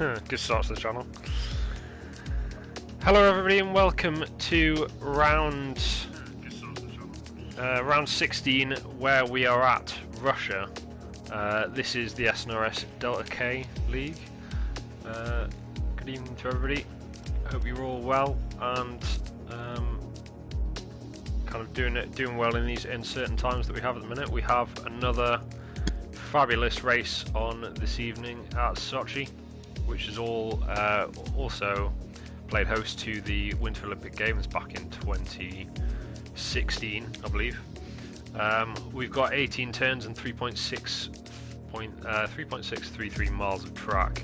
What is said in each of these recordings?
Good start to the channel. Hello everybody and welcome to round 16 where we are at Russia. This is the SNRS Delta K League. Good evening to everybody. Hope you're all well and kind of doing well in these uncertain times that we have at the minute. We have another fabulous race on this evening at Sochi, which is all also played host to the Winter Olympic Games back in 2016, I believe. We've got 18 turns and 3.633 miles of track.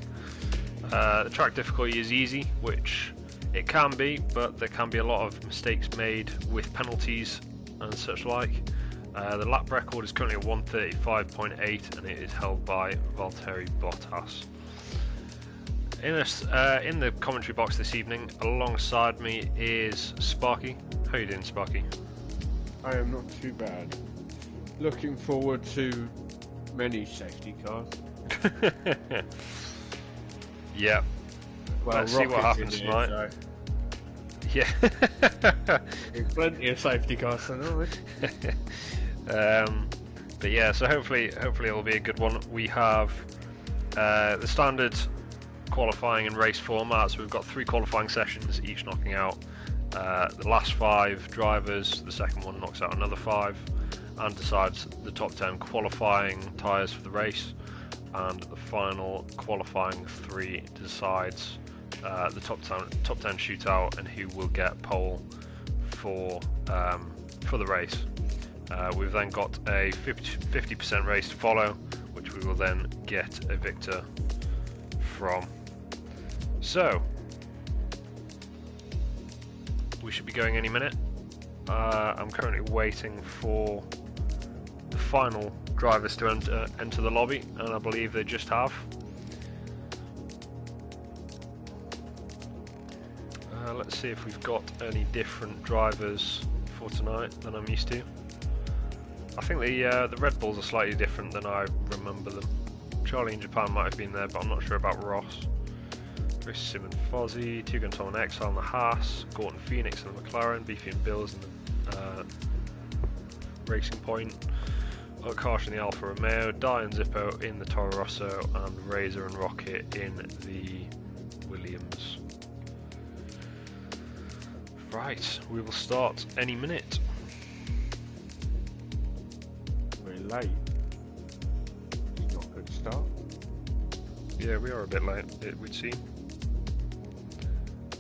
The track difficulty is easy, which it can be, but there can be a lot of mistakes made with penalties and such like. The lap record is currently at 1:35.8 and it is held by Valtteri Bottas. In the commentary box this evening, alongside me is Sparky. How are you doing, Sparky? I am not too bad. Looking forward to many safety cars. Yeah. Well, let's see what happens tonight. So. Yeah. There's plenty of safety cars tonight. But yeah, so hopefully it'll be a good one. We have the standard qualifying and race formats. We've got 3 qualifying sessions, each knocking out the last 5 drivers. The second one knocks out another 5 and decides the top 10 qualifying tyres for the race, and the final qualifying 3 decides the top 10 shootout and who will get pole for the race. We've then got a 50% race to follow, which we will then get a victor from. So we should be going any minute. I'm currently waiting for the final drivers to enter the lobby, and I believe they just have. Let's see if we've got any different drivers for tonight than I'm used to. I think the Red Bulls are slightly different than I remember them. Charlie in Japan might have been there, but I'm not sure about Ross. Chris, Sim and Fozzie, Tugan, Tom and Exile and the Haas, Gorton Phoenix and the McLaren, Beefy and Bills and the Racing Point, Karsh in the Alfa Romeo, Dye and Zippo in the Toro Rosso, and Razor and Rocket in the Williams. Right, we will start any minute. We're late. It's not a good start. Yeah, we are a bit late, it would seem.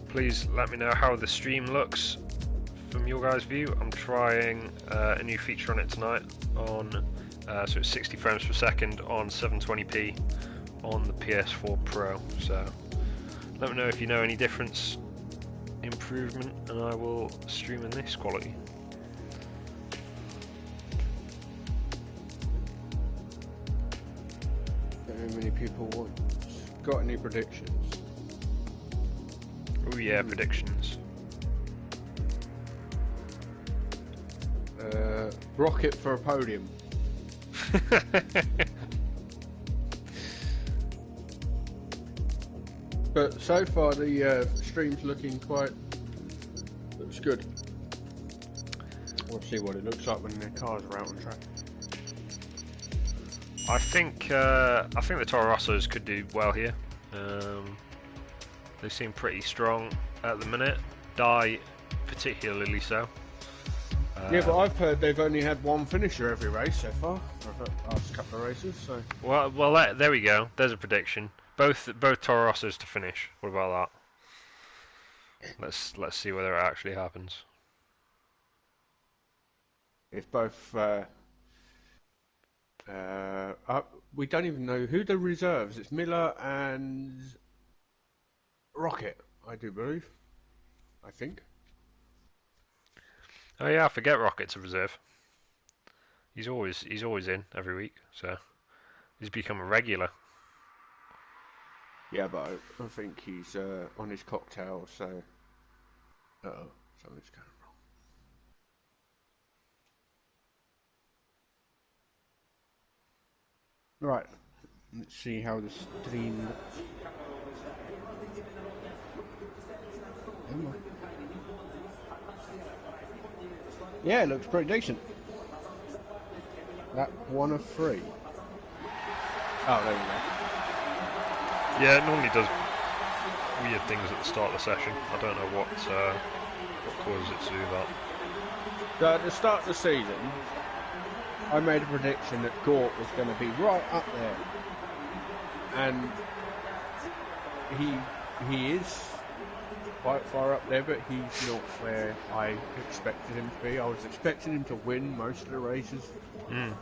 Please let me know how the stream looks from your guys' view. I'm trying a new feature on it tonight on so it's 60 frames per second on 720p on the PS4 Pro. So let me know if you know any difference, improvement, and I will stream in this quality. Don't know how many people want. Got any predictions? Oh yeah, predictions. Rocket for a podium. But so far the stream's looking looks good. We'll see what it looks like when the cars are out on track. I think the Toro Rossos could do well here. They seem pretty strong at the minute. Dye particularly so. Yeah, but I've heard they've only had one finisher every race so far for the last couple of races. So well, there we go. There's a prediction. Both Toro Rossos to finish. What about that? Let's see whether it actually happens. if both we don't even know who the reserves. It's Miller and Rocket, I do believe. I think. Oh yeah, I forget Rocket's a reserve. He's always in every week, so he's become a regular. Yeah, but I think he's on his cocktail, so... Uh-oh, something's going wrong. Right, let's see how the stream looks. Yeah, it looks pretty decent. That 1 of 3. Oh, there we go. Yeah, it normally does weird things at the start of the session. I don't know what causes it to do that. So at the start of the season, I made a prediction that Gort was going to be right up there, and he is quite far up there, but he's not where I expected him to be. I was expecting him to win most of the races. Mm.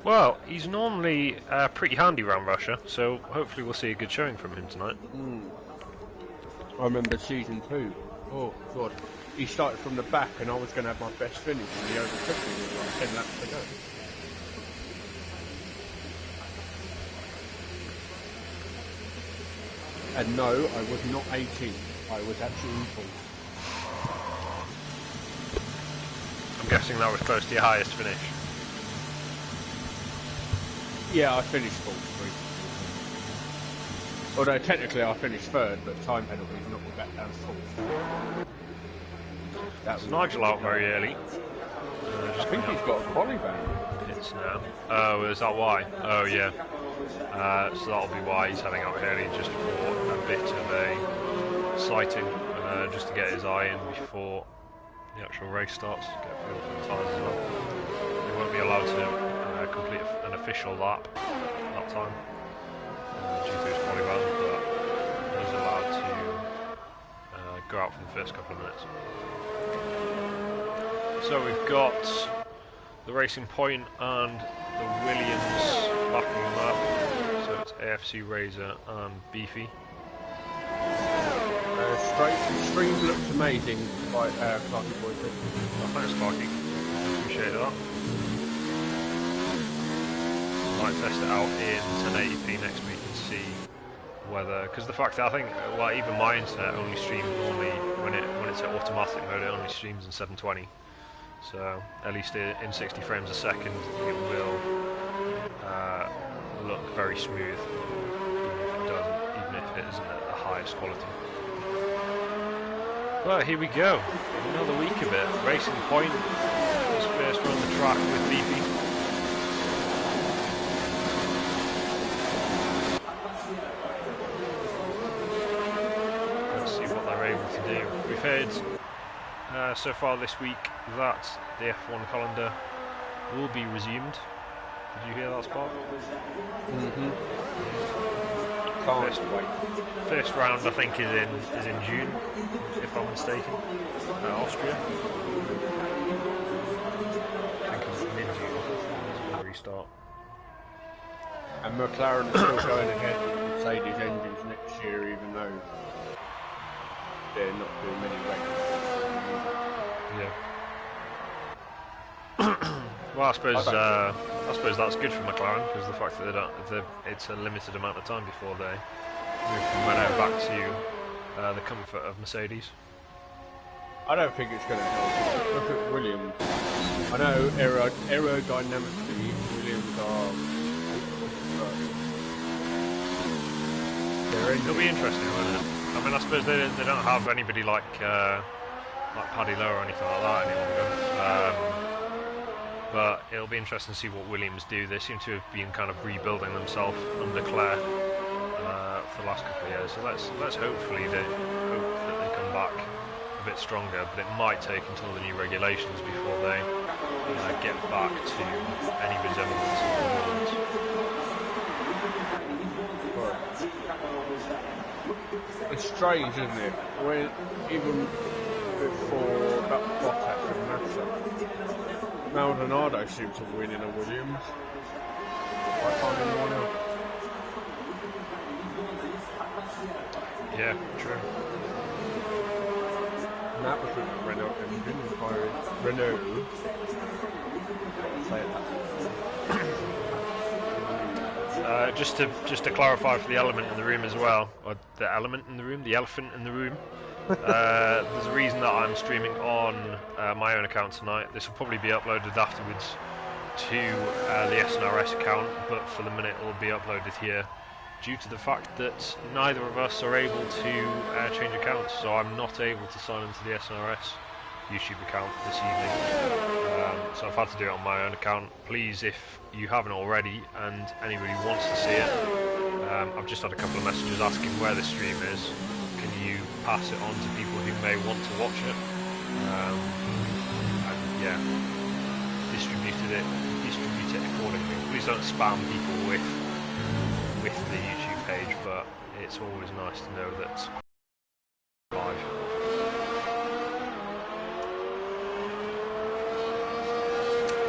Well, he's normally pretty handy round Russia, so hopefully we'll see a good showing from him tonight. I remember season 2. Oh god, he started from the back, and I was going to have my best finish, and he overtook me with like 10 laps to go. And no, I was not 18. I was actually 4th. I'm guessing that was close to your highest finish. Yeah, I finished 4th. Although technically I finished 3rd, but time penalties knocked me back down to 4th. That's Nigel out very early. I think he's got a quali ban. Pits now. Oh, is that why? Oh, yeah. So that'll be why he's heading out early, just for a bit of a sighting, just to get his eye in before the actual race starts. Get a feel for the tyres as well. He won't be allowed to complete an official lap that time due to his quali ban, but he's allowed to go out for the first couple of minutes. So we've got the Racing Point and the Williams backing them up. So it's AFC Razor and Beefy. Stream looks amazing by Clarky Boy. Oh, thanks, Clarky. Appreciate that. Might test it out in 1080p next week and see whether, because the fact that I think, well, even my internet only streams normally when it's at automatic mode, it only streams in 720. So at least in 60 frames a second, it will look very smooth, even if it isn't at the highest quality. Well, here we go. Another week of it. Racing Point. His first run the track with Beefy. Let's see what they're able to do. We've heard so far this week that the F1 calendar will be resumed. Did you hear that, Spark? Mm-hmm. First round, I think, is in June, if I'm mistaken. Austria. I think it's mid-June. Restart. And McLaren is still going ahead with Mercedes engines next year, even though they're not doing many races. Yeah. Well, I suppose that's good for McLaren, because the fact that it's a limited amount of time before they move from Renault back to the comfort of Mercedes. I don't think it's going to help. Look at Williams. I know aerodynamically Williams are. It'll be interesting, won't it? I mean, I suppose they don't have anybody like Paddy Lowe or anything like that any longer. But it'll be interesting to see what Williams do. They seem to have been kind of rebuilding themselves under Claire for the last couple of years. So let's hopefully hope that they come back a bit stronger. But it might take until the new regulations before they get back to any resemblance of performance. It's strange, isn't it? When even before that Bottas and Massa, Maldonado seemed to win in a Williams. I can't anyone else. Yeah, true. And that was with a Renault engine by Renault. Say that. Just to clarify for the element in the room as well, or the element in the room, the elephant in the room. There's a reason that I'm streaming on my own account tonight. This will probably be uploaded afterwards to the SNRS account, but for the minute it will be uploaded here due to the fact that neither of us are able to change accounts, so I'm not able to sign into the SNRS YouTube account this evening. So I've had to do it on my own account. Please, if you haven't already and anybody wants to see it, I've just had a couple of messages asking where the stream is. Can you pass it on to people who may want to watch it? And yeah, distribute it accordingly. Please don't spam people with the YouTube page, but it's always nice to know that live.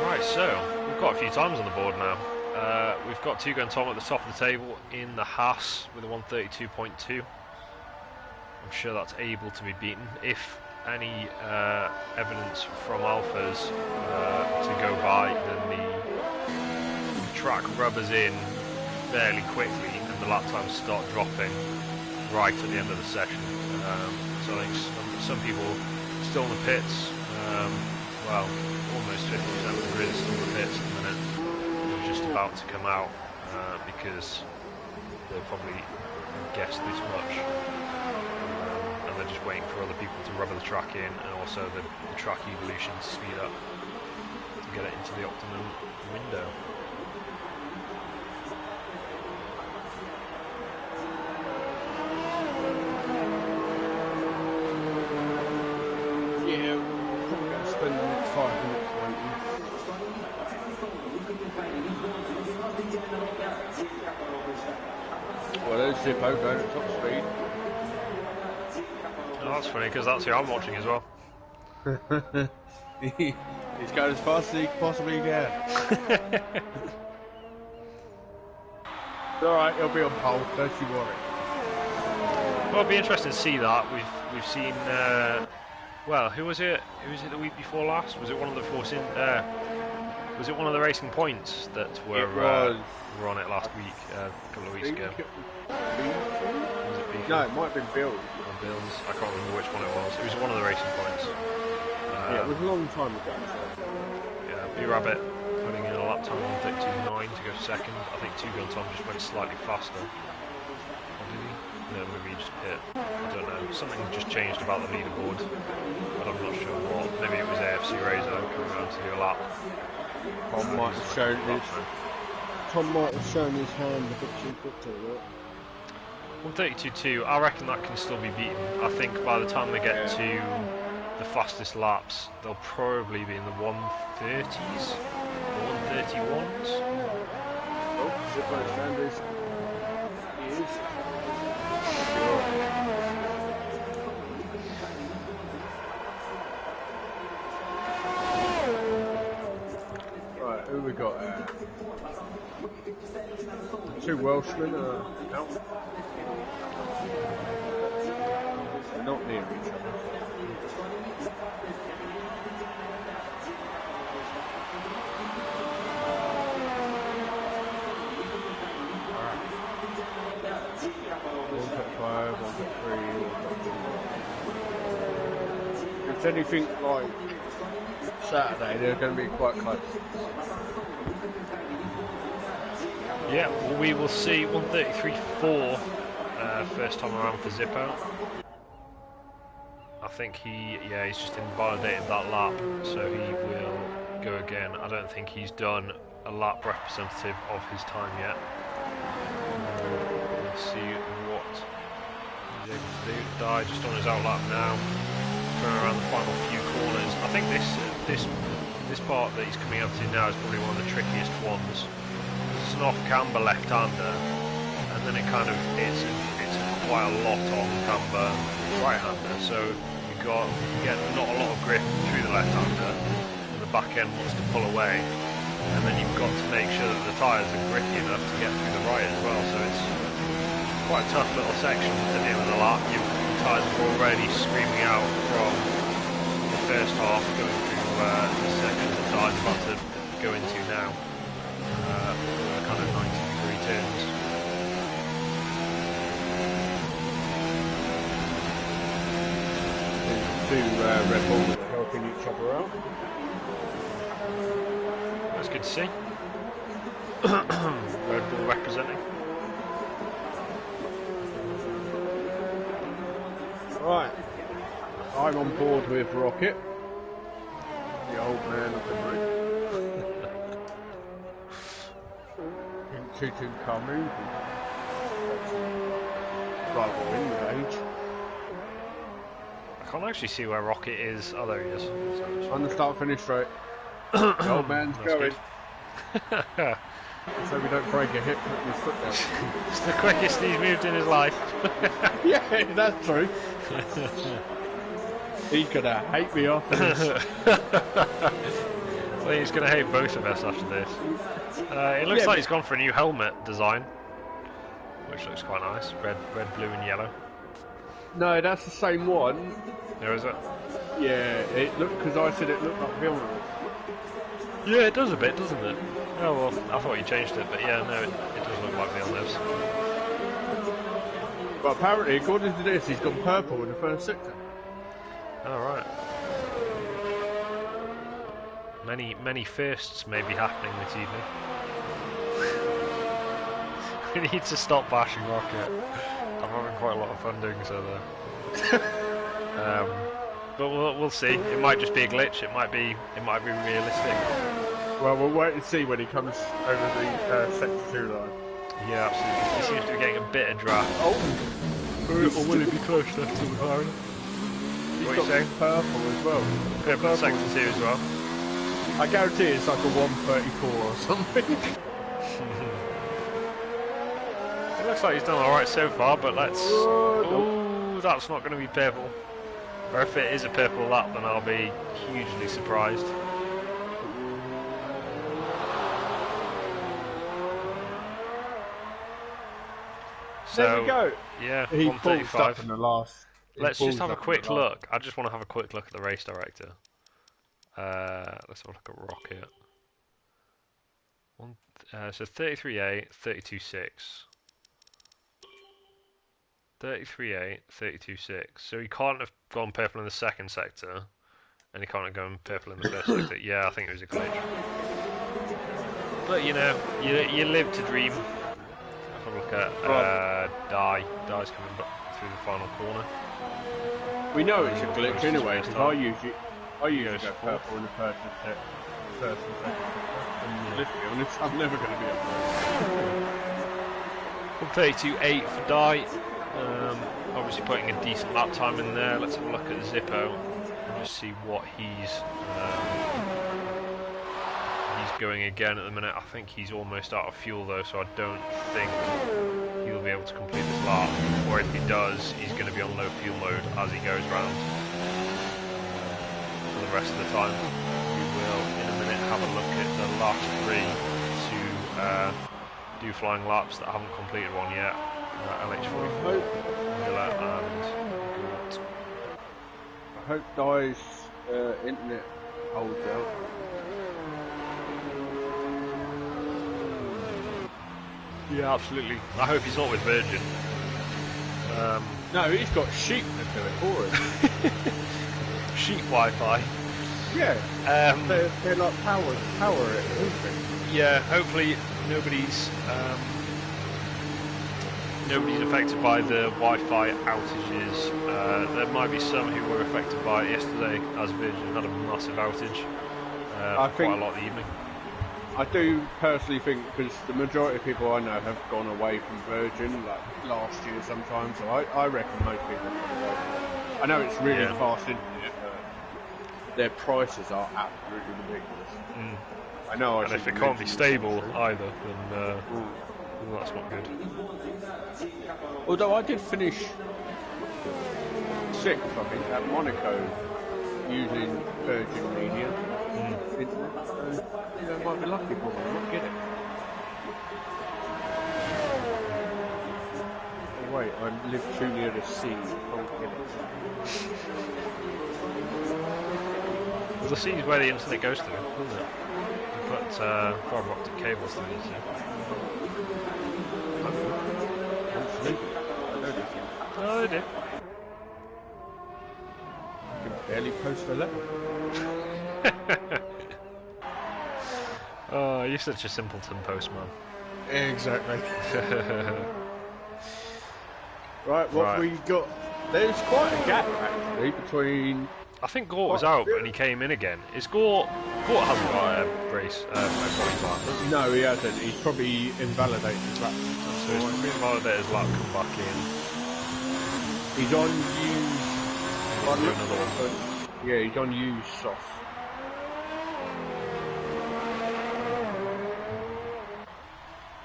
Right, so we've got a few times on the board now. We've got Two Gun Tom at the top of the table in the Haas with a 132.2. I'm sure that's able to be beaten. If any evidence from Alphas to go by, then the track rubbers in fairly quickly and the lap times start dropping right at the end of the session. So I think some people still in the pits, well, almost 50% of the grid is still in the pits at the minute. They're just about to come out because they probably guessed this much. And they're just waiting for other people to rubber the track in, and also the track evolution to speed up to get it into the optimum window. Yeah, we're probably going to spend the next 5 minutes waiting. Well, there's Zippo going at top speed. Oh, that's funny, because that's who I'm watching as well. He's going as fast as he possibly can. It's alright, he'll be on pole, don't you worry. Well, it'll be interesting to see that. We've seen, well, who was it? Who was it the week before last? Was it one of the was it one of the Racing Points that were on it last week, a couple of weeks ago? Was it Beacon? No, it might have been Bill. Or Bill's. I can't remember which one it was. It was one of the Racing Points. Yeah, it was a long time ago. Yeah, B-Rabbit putting in a lap time on 32.9 to go second. I think Two Gun Tom just went slightly faster. Or did he? No, maybe he just hit. I don't know. Something just changed about the leaderboard, but I'm not sure what. Maybe it was AFC Razor coming around to do a lap. Tom might have shown his hand a bit too quickly, right? 132.2, I reckon that can still be beaten. I think by the time they get to the fastest laps, they'll probably be in the 130s, 131s. Oh, Zippo's found his ears. Right, who we got there? Two Welshmen out. Not near each other. If it's anything like Saturday, they're going to be quite close. Yeah, well, we will see 133.4 first time around for Zippo. I think he's just invalidated that lap, so he will go again. I don't think he's done a lap representative of his time yet. We'll see what he's able to do. Die just on his out lap now, going around the final few corners. I think this part that he's coming up to now is probably one of the trickiest ones. It's an off-camber left-hander, and then it's quite a lot on camber right-hander. So you get not a lot of grip through the left-hander, and the back end wants to pull away, and then you've got to make sure that the tyres are grippy enough to get through the right as well. So it's quite a tough little section at the end of the lap. Your tyres are already screaming out from the first half going through the section that Ty's about to go into now. Kind of 90-degree turns. Two Red Bulls helping each other out. That's good to see. Red Bull representing. Right, I'm on board with Rocket. The old man of the group. Didn't see him coming. Rather in the age. I can't actually see where Rocket is. Oh, there he is. On the start finish straight. The old man's going. So we don't break a hip putting his foot down. It's the quickest he's moved in his life. Yeah, that's true. He's gonna hate me off. Well, he's gonna hate both of us after this. It looks like he's gone for a new helmet design, which looks quite nice. Red, blue, and yellow. No, that's the same one. There is it. Yeah, it looked because I said it looked like Villeneuve. Yeah, it does a bit, doesn't it? Oh well, I thought you changed it, but yeah, no, it does look like Villeneuve's. But apparently, according to this, he's gone purple in the first sector. Oh right. Many firsts may be happening this evening. We need to stop bashing Rocket. I'm having quite a lot of fun doing so there. But we'll see. It might just be a glitch. It might be realistic. Well, we'll wait and see when he comes over the sector 2 line. Yeah, absolutely. He seems to be getting a bit of draft. Oh, or will it be close enough to McLaren? He's What are you saying? purple as well. Purple in sector 2 as well. I guarantee it's like a 134 or something. It looks like he's done alright so far, but let's... Oh, that's not going to be purple. Or if it is a purple lap, then I'll be hugely surprised. So, there we go. Yeah, He 135. up in the last. Let's just have a quick look. I just want to have a quick look at the race director. Let's have a look at Rocket. So 33.8, 32.6. 33.8, 32.6. So he can't have gone purple in the second sector, and he can't have gone purple in the first sector. Yeah, I think it was a glitch. But you know, you live to dream. Have a look at Die's coming back through the final corner. We know it's a glitch anyway, because I usually go purple in the first and second. And let's be honest, I'm never going to be up there. 32.8 for Die. Obviously putting a decent lap time in there. Let's have a look at Zippo and just see what he's going again at the minute. I think he's almost out of fuel though, so I don't think he'll be able to complete this lap. Or if he does, he's going to be on low fuel mode as he goes round for the rest of the time. We will in a minute have a look at the last three to do flying laps that haven't completed one yet. LH44, Miller and Gort. I hope Die's internet holds out. Yeah, absolutely. I hope he's not with Virgin. No, he's got sheep that do it for him. Sheep Wi-Fi. Yeah. They're like power it, isn't it? Yeah, hopefully nobody's affected by the Wi-Fi outages. There might be some who were affected by it yesterday, as Virgin had a massive outage quite a lot of the evening. I do personally think, because the majority of people I know have gone away from Virgin, like last year sometimes, so I reckon most people have gone away from it. I know it's really fast internet, but their prices are absolutely ridiculous. Mm. I know. And if it can't be stable either, then that's not good. Although I did finish 6th, I think, at Monaco using Virgin Media. Internet, so I might be lucky for them, I might get it. Oh wait, I live too near the sea, I can't get it. Well, the sea is where the internet goes through, isn't it? You put fibre optic cables through the sea. Oh, they do. I can barely post a letter. Oh, you're such a simpleton, postman. Exactly. Right, what we got? There's quite a gap actually between I think Gort was out and he came in again. Is Gort hasn't got a race, qualifying. No, he hasn't. He's probably invalidated his lap. So he's probably invalidated his lap, come back in. He's on used. Another one. Yeah, he's on used soft.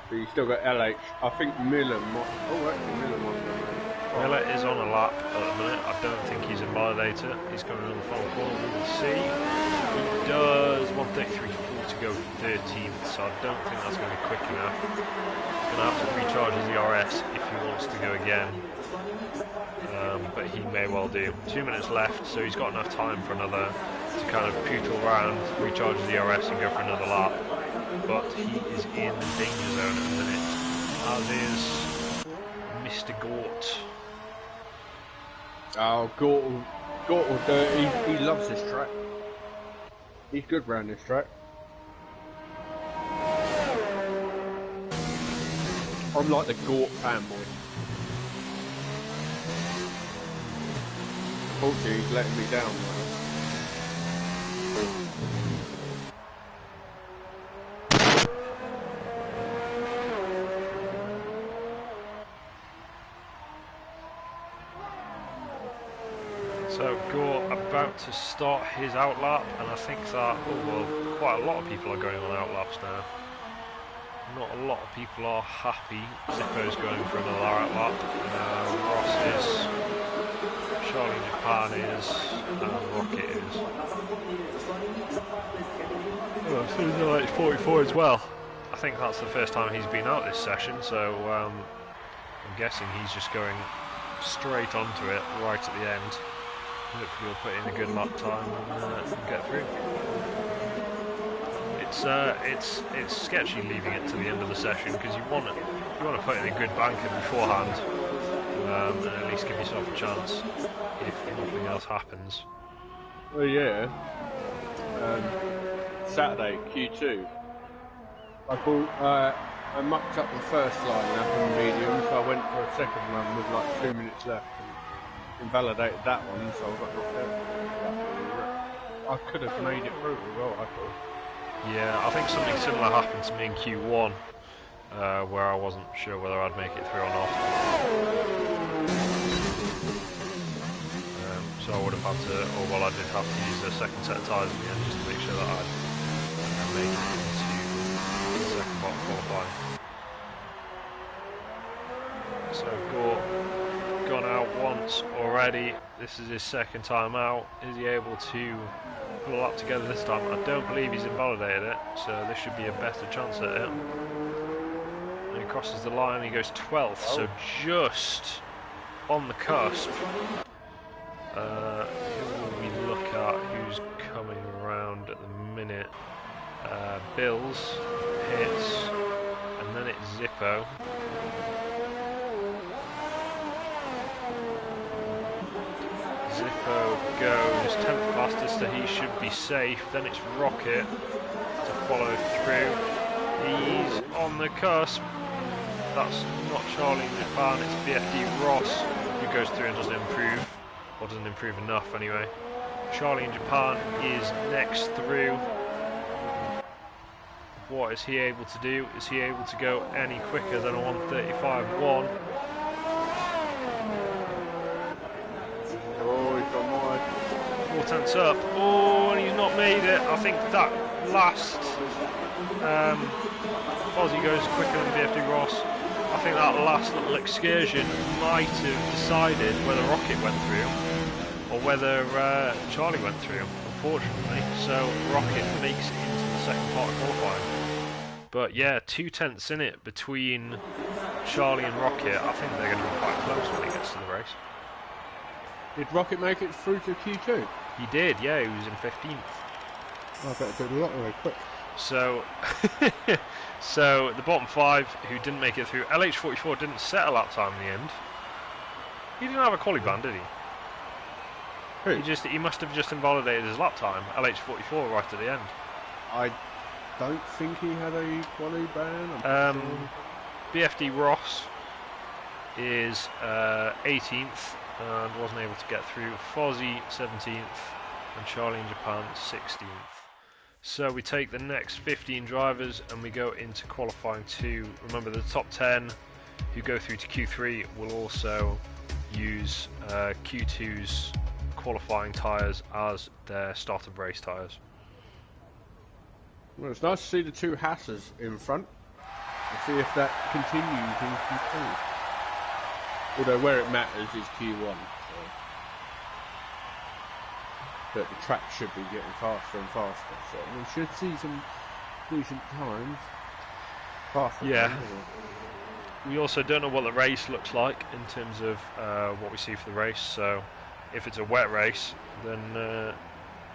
But he's still got LH. I think Miller might. Oh, actually, Miller might. Miller is on a lap at the minute. I don't think he's invalidated. He's coming on the final corner. We will see. He does 1:33.4 to go 13th, so I don't think that's going to be quick enough. Going to have to recharge his ERS if he wants to go again. But he may well do. 2 minutes left, so he's got enough time for another to kind of pootle around, recharge his ERS and go for another lap. But he is in the danger zone at the minute, as is Mr. Gort. Oh, Gort will do it. He loves this track. He's good round this track. I'm like the Gort fanboy. Unfortunately, he's letting me down. So Gort about to start his outlap, and I think that quite a lot of people are going on outlaps now. Not a lot of people are happy. Zippo's going for another outlap. Ross is, Charlie in Japan is, and Rocket is. Oh, so he's like 44 as well. I think that's the first time he's been out this session, so I'm guessing he's just going straight onto it right at the end. Hopefully he'll put in a good lap time and get through. It's sketchy leaving it to the end of the session because you want to put in a good banker beforehand and at least give yourself a chance if nothing else happens. Oh yeah. Saturday Q2. I mucked up the first line up in medium, so I went for a second run with like 2 minutes left. Invalidated that one, so I got knocked out. I could have made it through as well, I thought. Yeah, I think something similar happened to me in Q1, where I wasn't sure whether I'd make it through or not. So I would have had to, I did have to use a second set of tyres in the end just to make sure that I'd make it into the second part of qualifying. So Gort gone out once already. This is his second time out. Is he able to pull a lap together this time? I don't believe he's invalidated it, so this should be a better chance at it. And he crosses the line, he goes 12th, so just on the cusp. Who will we look at? Who's coming around at the minute? Bills hits, and then it's Zippo. Zippo goes 10th fastest, so he should be safe. Then it's Rocket to follow through. He's on the cusp. That's not Charlie in Japan, it's BFD Ross who goes through and doesn't improve, or doesn't improve enough anyway. Charlie in Japan is next through. What is he able to do? Is he able to go any quicker than a 1:35.1? Oh, he's gone wide. 4 tenths up. Oh, and he's not made it. I think that last Fozzie goes quicker than BFD Ross. I think that last little excursion might have decided whether Rocket went through or whether Charlie went through, unfortunately. So Rocket makes it into the second part of qualifying. But yeah, 2 tenths in it between Charlie and Rocket. I think they're going to be quite close when it gets to the race. Did Rocket make it through to Q2? He did, yeah, he was in 15th. I better do a lot very quick. So, so the bottom 5 who didn't make it through, LH44 didn't set a lap time in the end. He didn't have a quali ban, did he? Who? He must have just invalidated his lap time, LH44 right at the end. I don't think he had a quali ban. BFD Ross is 18th and wasn't able to get through. Fozzie 17th, and Charlie in Japan 16th. So we take the next 15 drivers and we go into qualifying 2. Remember, the top 10 who go through to Q3 will also use Q2's qualifying tyres as their start of race tyres. Well, it's nice to see the two Hassers in front. We'll see if that continues in Q2. Although where it matters is Q1. So. But the track should be getting faster and faster, so we should see some decent times. Faster yeah. We also don't know what the race looks like in terms of what we see for the race, so if it's a wet race, then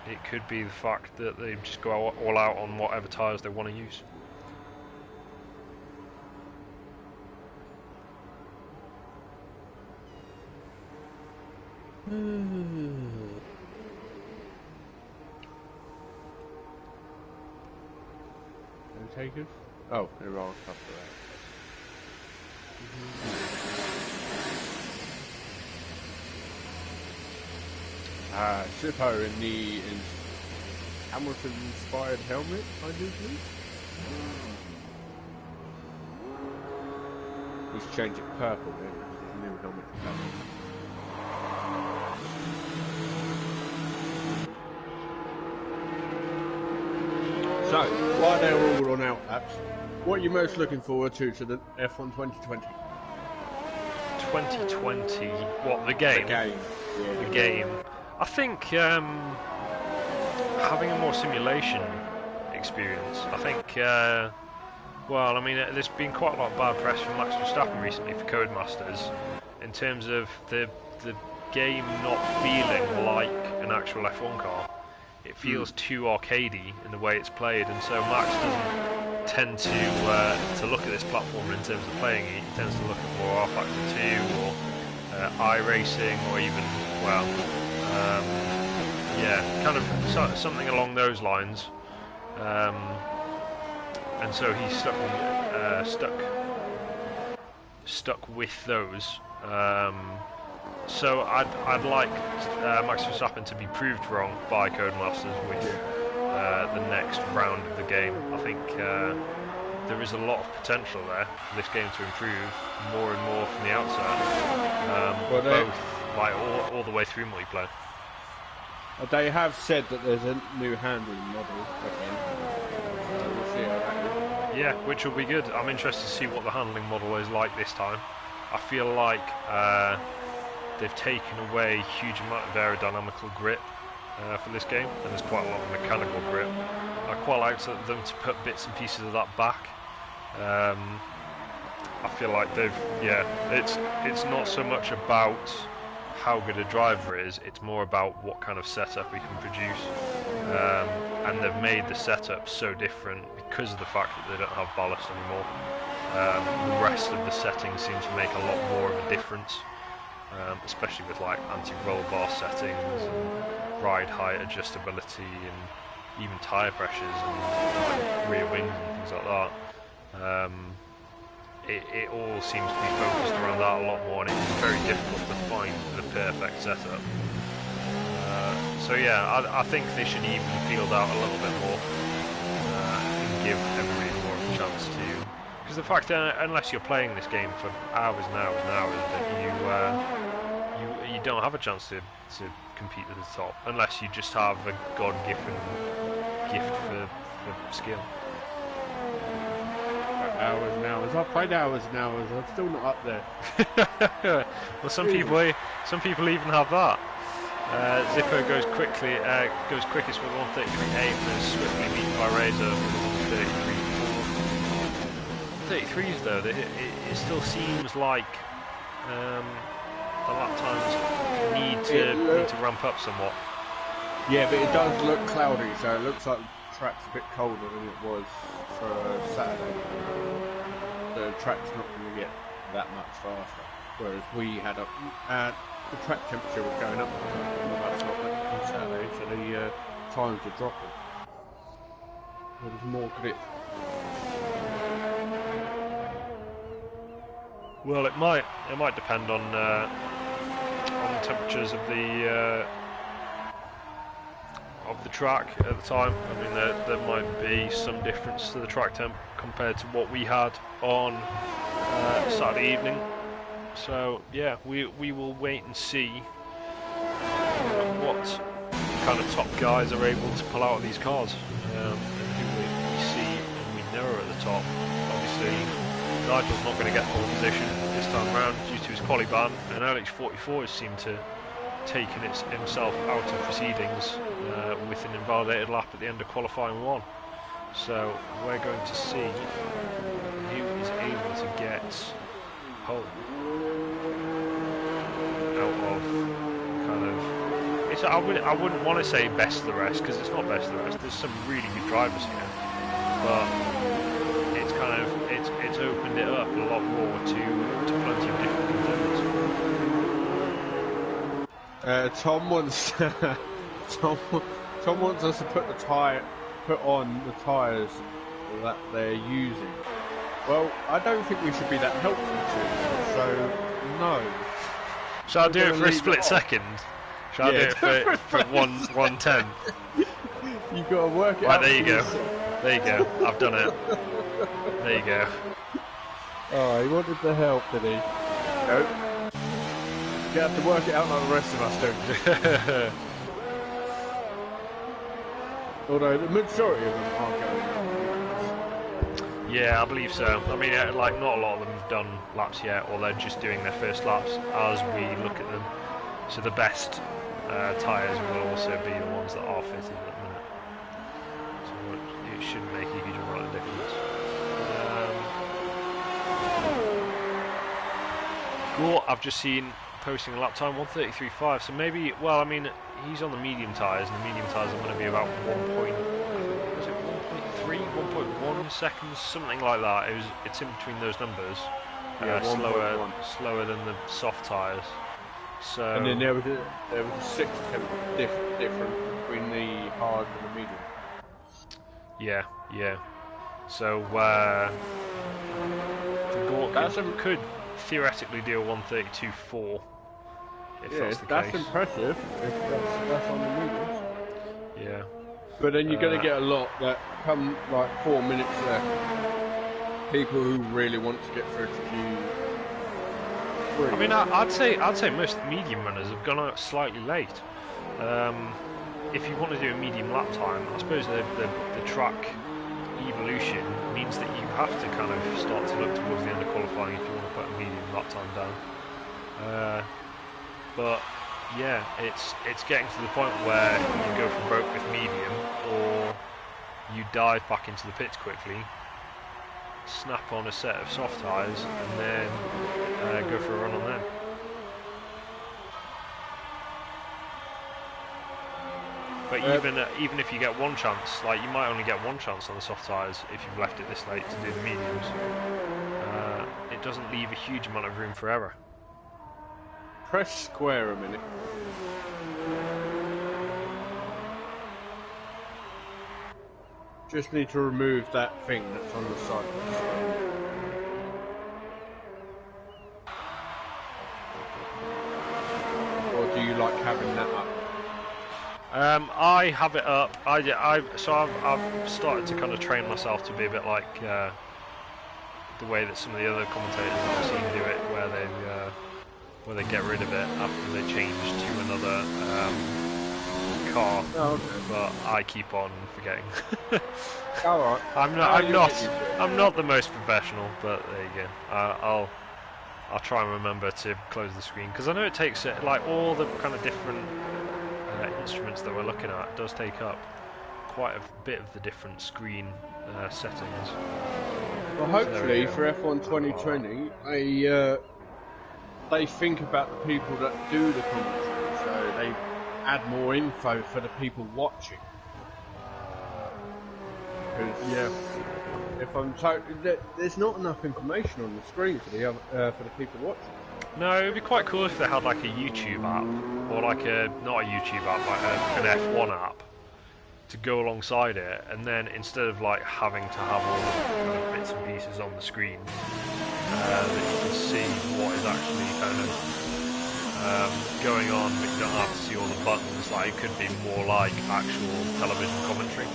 it could be the fact that they just go all out on whatever tyres they want to use. Takers? Oh, they're wrong stuff for that. Sippo in the Hamilton-inspired helmet, I do believe. He's changed it purple then, his new helmet purple. So, while they're all on out laps, what are you most looking forward to the F1 2020? 2020? What, the game? The game. Yeah. The game. I think having a more simulation experience. I think, well, I mean, there's been quite a lot of bad press from Max Verstappen recently for Codemasters in terms of the game not feeling like an actual F1 car. It feels too arcadey in the way it's played, and so Max doesn't tend to look at this platform in terms of playing it. He tends to look at more R Factor 2 or iRacing, or even, well, yeah, kind of something along those lines. And so he's stuck with those. So I'd like Max Verstappen to be proved wrong by Codemasters with the next round of the game. I think there is a lot of potential there for this game to improve more and more from the outset, both like all the way through multiplayer. They have said that there's a new handling model again. We'll see how that is. Yeah, which will be good. I'm interested to see what the handling model is like this time. I feel like they've taken away a huge amount of aerodynamical grip for this game, and there's quite a lot of mechanical grip. I quite like them to put bits and pieces of that back. I feel like it's not so much about how good a driver is, it's more about what kind of setup we can produce. And they've made the setup so different because of the fact that they don't have ballast anymore. The rest of the settings seem to make a lot more of a difference. Especially with like anti-roll bar settings and ride height adjustability and even tyre pressures and like rear wings and things like that. It all seems to be focused around that a lot more, and it's very difficult to find the perfect setup. So yeah, I think they should even field out a little bit more and give everybody more of a chance to. Because the fact that unless you're playing this game for hours and hours and hours, that you don't have a chance to compete at the top unless you just have a God-given gift for skill. Hours and hours. I've played hours and hours. I'm still not up there. Well, some people even have that. Zippo goes quickest with 133.8 and is swiftly beaten by Razor with 133.4. 133s though, it still seems like the lap times need to ramp up somewhat. Yeah, but it does look cloudy, so it looks like the track's a bit colder than it was for Saturday. The track's not going to get that much faster. Whereas we had the track temperature was going up, well, that's not on Saturday, so the times are dropping. There was more grip. Well, it might depend on the temperatures of the track at the time. I mean, there might be some difference to the track temp compared to what we had on Saturday evening. So yeah, we will wait and see what kind of top guys are able to pull out of these cars, and who we see and we know are at the top. Obviously, Nigel's not going to get pole position this time round due to his quali ban, and LH44 has seemed to taken himself out of proceedings with an invalidated lap at the end of qualifying 1. So we're going to see who is able to get pole out of kind of. I wouldn't want to say best of the rest, because it's not best of the rest. There's some really good drivers here, but it's kind of it's opened it up a lot more to plenty of different contenders. Tom wants Tom wants us to put on the tyres that they're using. Well, I don't think we should be that helpful to them, so no. Shall I do it for a split second? Shall I do it for 1/10? You've got to work it out. Right, there you go. There you go. I've done it. There you go. Oh, he wanted the help, did he? Nope. You have to work it out like the rest of us, don't you? Although the majority of them are going. Yeah, I believe so. I mean, like, not a lot of them have done laps yet, or they're just doing their first laps as we look at them. So the best tyres will also be the ones that are fitted at the minute. So it shouldn't make a huge amount of difference. Gore, I've just seen posting a lap time 1:33.5. So maybe, well, I mean, he's on the medium tyres, and the medium tyres are going to be about 1.1 seconds, something like that. It's in between those numbers. Yeah, slower than the soft tyres. So. And then there was a 6 difference between the hard and the medium. Yeah. So Gork could theoretically do a 1:32.4 if that's the case. That's impressive. If that's on the mediums. Yeah. But then you're going to get a lot that come like 4 minutes left. People who really want to get through to Q3. I mean, I'd say most of the medium runners have gone out slightly late. If you want to do a medium lap time, I suppose the track evolution means that you have to kind of start to look towards the end of qualifying if you want to put a medium lap time down. But yeah, it's getting to the point where you go from broke with medium, or you dive back into the pits quickly, snap on a set of soft tyres, and then go for a run on them. But even if you get one chance, like you might only get one chance on the soft tyres if you've left it this late to do the mediums, it doesn't leave a huge amount of room for error. Press square a minute. Just need to remove that thing that's on the side. Or do you like having that up? I have it up. So I've started to kind of train myself to be a bit like the way that some of the other commentators I've seen do it, where they get rid of it after they change to another car. Oh, okay. But I keep on forgetting. Alright. I'm not the most professional, but there you go. I'll try and remember to close the screen, because I know it takes like all the kind of different instruments that we're looking at does take up quite a bit of the different screen settings. Well, hopefully for F1 2020, they think about the people that do the commentary, so they add more info for the people watching. Because if I'm there's not enough information on the screen for the people watching. No, it would be quite cool if they had like a YouTube app, or like not a YouTube app, like an F1 app to go alongside it, and then instead of like having to have all the kind of bits and pieces on the screen, that you can see what is actually kind of going on, but you don't have to see all the buttons. Like, it could be more like actual television commentary.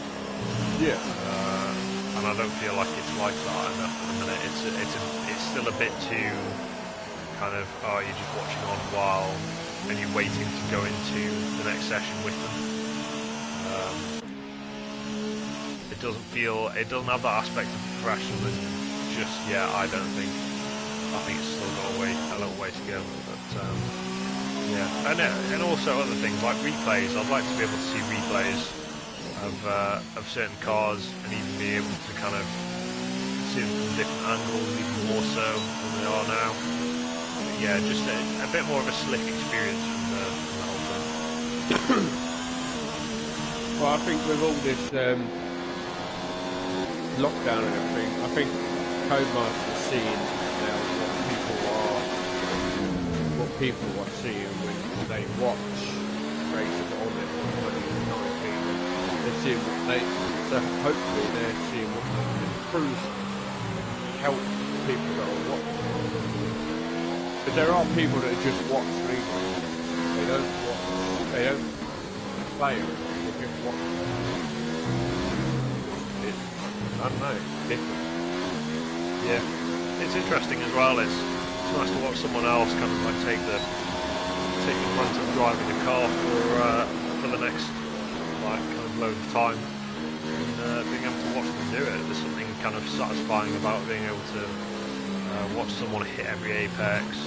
Yeah. And I don't feel like it's like that enough at the minute. It's still a bit too kind of, oh, you're just watching on while and you're waiting to go into the next session with them. It doesn't have that aspect of professionalism just yet. I don't think. I think it's still got a little way to go. But yeah, and also other things like replays. I'd like to be able to see replays of certain cars and even be able to kind of see them from different angles, even more so than they are now. But yeah, just a bit more of a slick experience from the whole thing. Well, I think with all this lockdown and everything, I think Codemasters are seeing now what people are seeing when they watch races on it on 2019. They're seeing so hopefully they're seeing what they can improve, help people that are watching. But there are people that just watch replays. They don't play it. They just watch it. I don't know, it's different. Yeah, it's interesting as well. It's nice to watch someone else kind of like take the brunt of driving the car for the next like kind of load of time, and being able to watch them do it. There's something kind of satisfying about being able to watch someone hit every apex,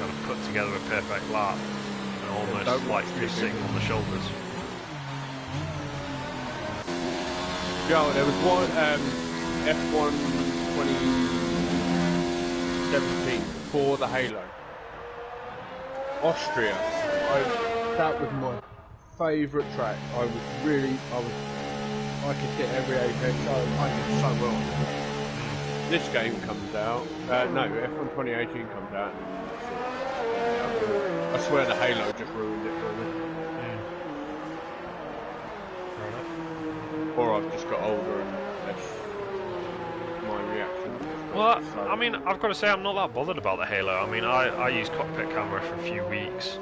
kind of put together a perfect lap, and almost like just sitting on the shoulders. Joe, there was one F1 2017 before the Halo. Austria. That was my favourite track. I could hit every apex. I did so well. This game comes out. No, F1 2018 comes out. I swear the Halo just ruined it for me. Or I've just got older and that's my reaction. Well, I mean, I've got to say I'm not that bothered about the Halo. I mean, I used cockpit camera for a few weeks,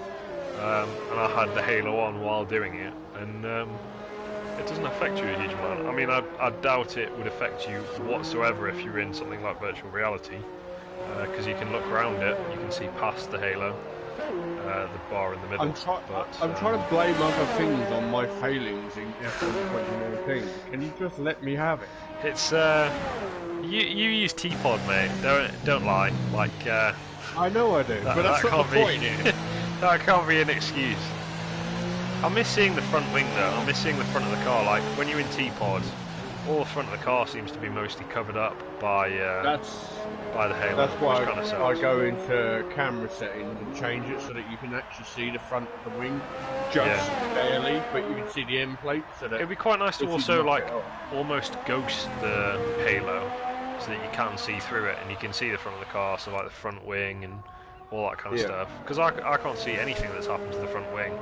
and I had the Halo on while doing it, and it doesn't affect you a huge amount. I mean, I doubt it would affect you whatsoever if you're in something like virtual reality, because you can look around it, you can see past the Halo. The bar in the middle. I'm trying to blame other things on my failings in F1 2019. Can you just let me have it? It's you use T-Pod, mate. Don't lie. Like I know I do, but that's not the point. That can't be an excuse. I miss seeing the front wing though. I miss seeing the front of the car. Like when you're in T-Pod, all the front of the car seems to be mostly covered up by the Halo. That's why kind of I go into camera settings and change it so that you can actually see the front of the wing, just barely, but you can see the end plate. So that it'd be quite nice to also like almost ghost the Halo, so that you can see through it and you can see the front of the car, so like the front wing and all that kind of stuff. Because I can't see anything that's happened to the front wing.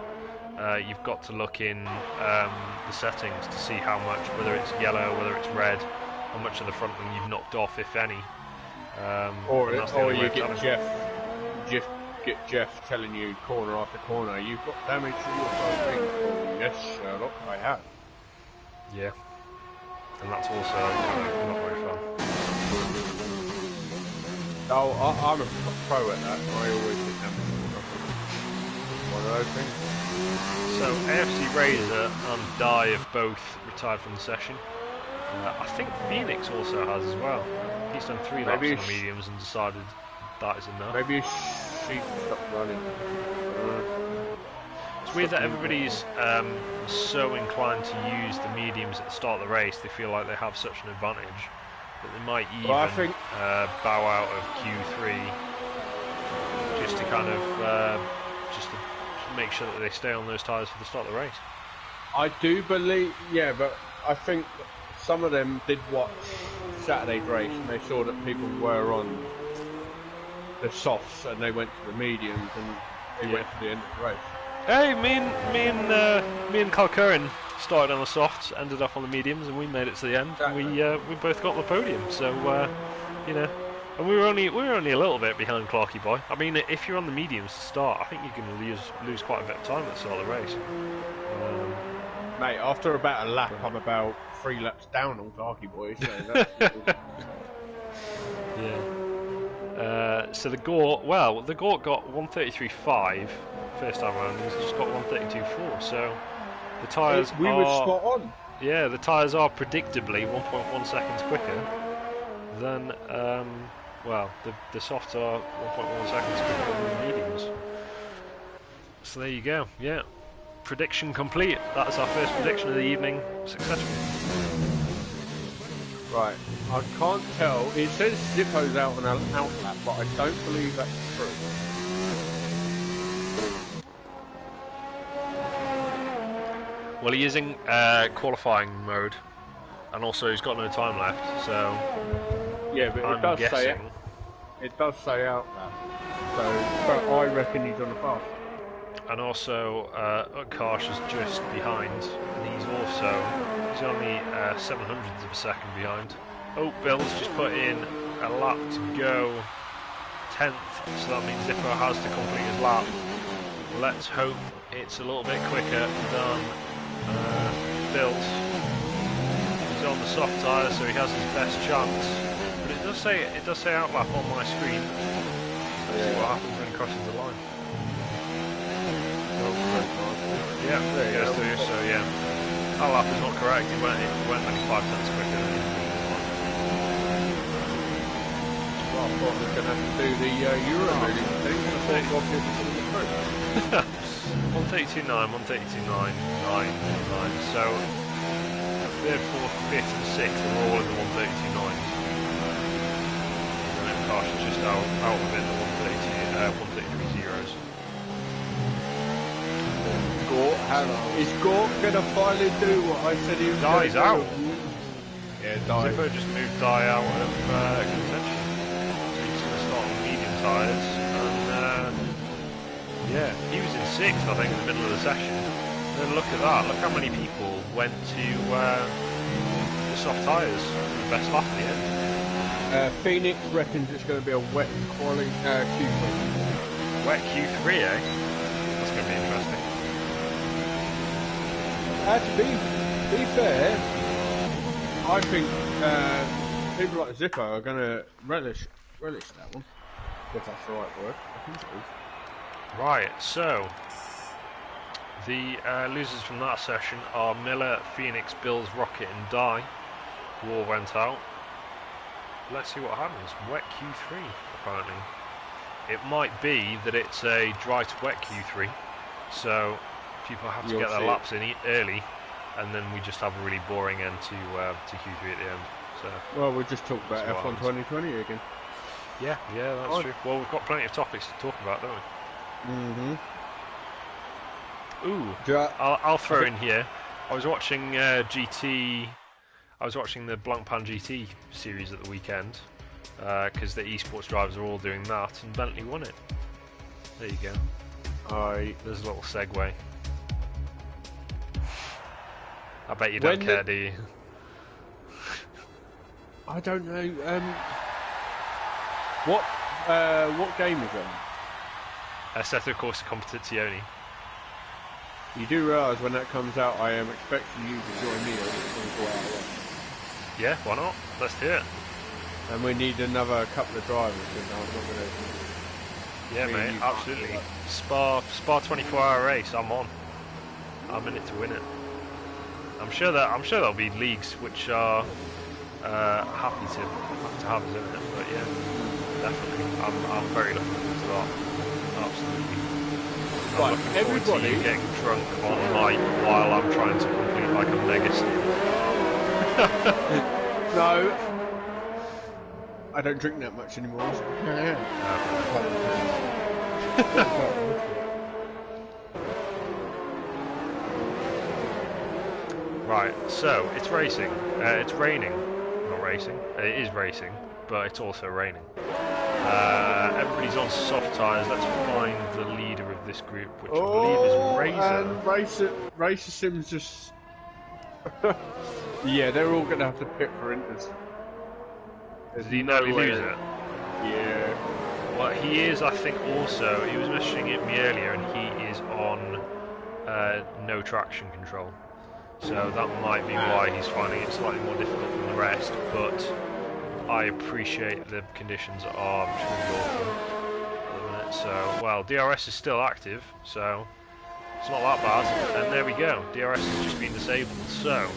You've got to look in the settings to see how much, whether it's yellow, whether it's red, how much of the front wing you've knocked off, if any. Or you get Jeff telling you corner after corner, you've got damage to your front wing. Oh, yes, Sherlock, I have. Yeah, and that's also not very fun. Oh, I'm a pro at that. I always get damage to my front wing. One of those things. So AFC Razor and Dye have both retired from the session. I think Phoenix also has as well. He's done 3 laps on the mediums and decided that is enough. Maybe she stopped running. It's weird that everybody's so inclined to use the mediums at the start of the race. They feel like they have such an advantage that they might even bow out of Q3 just to kind of just to make sure that they stay on those tyres for the start of the race. I do believe, yeah, but I think some of them did watch Saturday's race and they saw that people were on the softs and they went to the mediums and they went to the end of the race. Hey, me and Carl Curran started on the softs, ended up on the mediums, and we made it to the end. And we both got the podium. So you know, And we were only a little bit behind Clarky Boy. I mean, if you're on the mediums to start, I think you're going to lose quite a bit of time at the start of the race. Mate, after about a lap, I'm about 3 laps down on Clarky Boy. So that's yeah. So the Gort got 133.5 first time round. He's just got 132.4. So the tyres were spot on. Yeah, the tyres are predictably 1.1 seconds quicker than the softs are 1.1 seconds quicker than the mediums. So there you go. Yeah, prediction complete. That's our first prediction of the evening. Successful. Right, I can't tell. It says Zippo's out on an outlap, but I don't believe that's true. Well, he is in qualifying mode, and also he's got no time left. So yeah, but I'm guessing. It does say outlap. So, but I reckon he's on the path. And also, Karsh is just behind, and he's only 700ths of a second behind. Oh, Bill's just put in a lap to go, 10th, so that means Zippo has to complete his lap. Let's hope it's a little bit quicker than Bill's. He's on the soft tyre, so he has his best chance. But it does say outlap on my screen. Let's see what happens when he crosses the line. Yeah, there he goes through, so yeah. Our lap is not correct, it went only 5 tenths quicker than his Well, I thought we were going to have to do the Euro moving thing, and I thought Rocket was going to be through. 132.9, 132.9, so 3rd, 4th, 5th and 6th are all in the 132.9s. And then Karsh is just out of it, the 133.0s. Is Gort going to finally do what I said he was going to do? Dye's out. Yeah, Dye. Zippo just moved Dye out of contention. So he's going to start on medium tyres. And yeah, he was in 6th, I think, in the middle of the session. And then look at that. Look how many people went to the soft tyres. The best lap in the end. Phoenix reckons it's going to be a wet quali Q3. Wet Q3, eh? That's going to be interesting. To be fair, I think people like Zippo are going to relish that one, if that's the right word. I think it is. Right, so the losers from that session are Miller, Phoenix, Bills, Rocket and Dye. War went out. Let's see what happens. Wet Q3, apparently. It might be that it's a dry to wet Q3, so people have to get their laps in early, and then we just have a really boring end to Q3 at the end. So well, we just talked about F1 2020 again. Yeah, that's true. Well, we've got plenty of topics to talk about, don't we? Ooh, I'll throw in here. I was watching GT. I was watching the Blancpain GT series at the weekend because the esports drivers are all doing that, and Bentley won it. There you go. There's a little segue. I bet you don't care, do you? I don't know. What game is it? Assetto Corsa Competizione. You do realise when that comes out, I am expecting you to join me on the 24-hour run. Yeah, why not? Let's do it. And we need another couple of drivers, because I'm not going to... Yeah, mate, absolutely. Spa 24-hour race, I'm on. I'm in it to win it. I'm sure there'll be leagues which are happy to have us in it, but yeah, definitely. I'm very looking forward to that. Absolutely. I'm looking forward to you getting drunk on mic while I'm trying to complete like a mega steal. No, I don't drink that much anymore. Right, so it's racing. It's raining. Not racing. It is racing, but it's also raining. Everybody's on soft tyres. Let's find the leader of this group, which I believe is Razor. And Racer Sims just... yeah, they're all going to have to pit for Inters. Did he nearly lose it? Yeah. Well, he is, I think, also. He was messaging me earlier, and he is on no traction control. So that might be why he's finding it slightly more difficult than the rest. But I appreciate the conditions are truly awful at the minute. So, well, DRS is still active, so it's not that bad. And there we go. DRS has just been disabled. So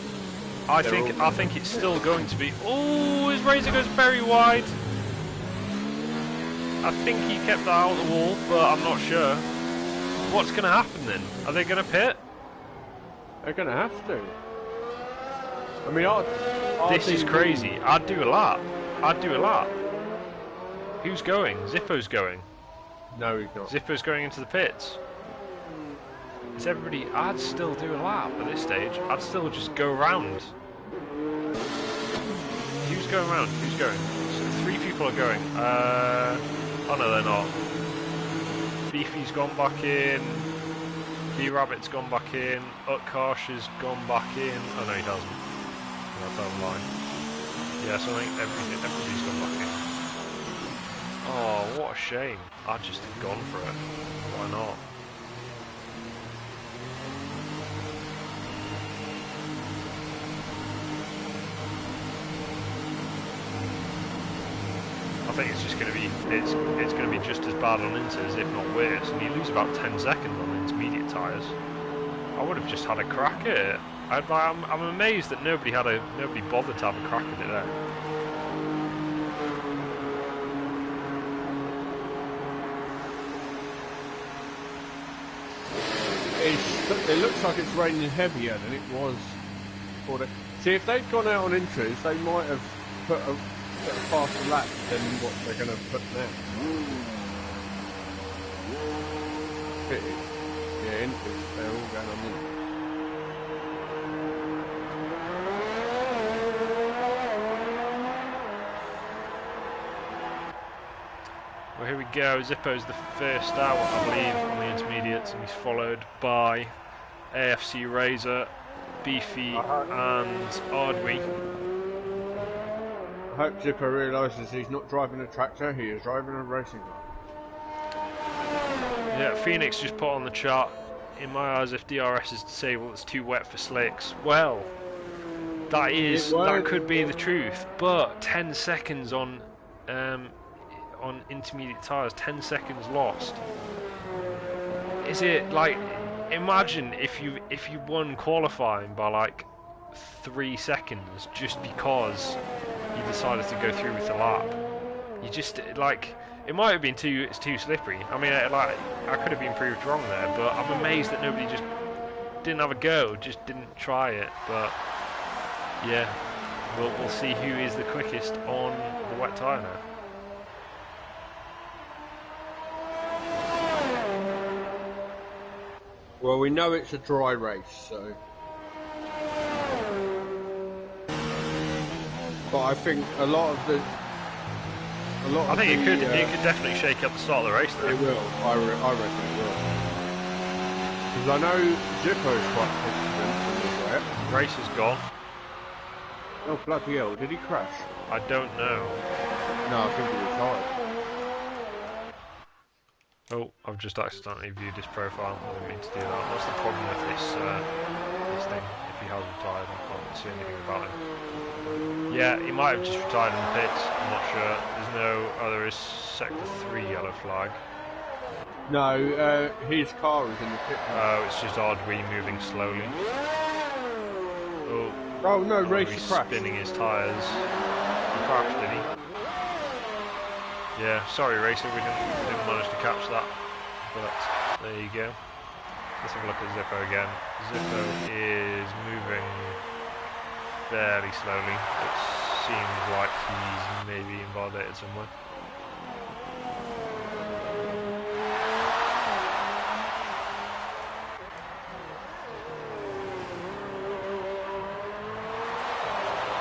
I think it's still going to be. Oh, his razor goes very wide. I think he kept that out of the wall, but I'm not sure. What's going to happen then? Are they going to pit? They're going to have to. I mean, this is crazy. I'd do a lap. I'd do a lap. Who's going? Zippo's going. No, he's not. Zippo's going into the pits. Is everybody? I'd still do a lap at this stage. I'd still just go around. Who's going around? Who's going? So 3 people are going. Oh no, they're not. Beefy's gone back in. B-Rabbit's gone back in. Utkarsh has gone back in. Oh no, he hasn't. That's out of line. Yeah, so I think everybody's gone back in. Oh, what a shame. I'd just have gone for it. Why not? I think it's just going to be it's going to be just as bad on inters, if not worse, and you lose about 10 seconds on intermediate tyres. I would have just had a crack at it. I'm amazed that nobody bothered to have a crack at it there. It looks like it's raining heavier than it was. See, if they'd gone out on intros, they might have put a faster lap than what they're going to put now. Yeah, intros, they're all going on in. Well, here we go. Zippo's the first out, I believe, on the intermediates, and he's followed by AFC Razor, Beefy, and Ardwi. I hope Zippo realises he's not driving a tractor, he is driving a racing car. Yeah, Phoenix just put on the chart. In my eyes, if DRS is disabled, it's too wet for slicks. Well, that could be the truth, but 10 seconds on intermediate tyres, 10 seconds lost. Is it like, imagine if you won qualifying by like 3 seconds just because you decided to go through with the lap. You just, like, it might have been too slippery. I mean, like, I could have been proved wrong there, but I'm amazed that nobody just didn't have a go, just didn't try it. But yeah, we'll see who is the quickest on the wet tyre now. Well, we know it's a dry race, so. But I think a lot of the. I think it could definitely shake up the start of the race though. It will. I reckon it will. Because I know Zippo's quite confident in this wet. Race is gone. Oh bloody hell! Did he crash? I don't know. No, I think he retired. Oh, I've just accidentally viewed his profile. I didn't mean to do that. What's the problem with this thing? If he has retired, I can't see anything about him. Yeah, he might have just retired in the pits. I'm not sure. There's no. Oh, there is sector 3 yellow flag. No, his car is in the pit. Oh, it's just Ardwi moving slowly. Oh no, Racer crashed. Spinning his tyres. He crashed, did he? Yeah, sorry Racer, we didn't manage to catch that. But there you go. Let's have a look at Zippo again. Zippo is moving fairly slowly. It seems like he's maybe invalidated somewhere.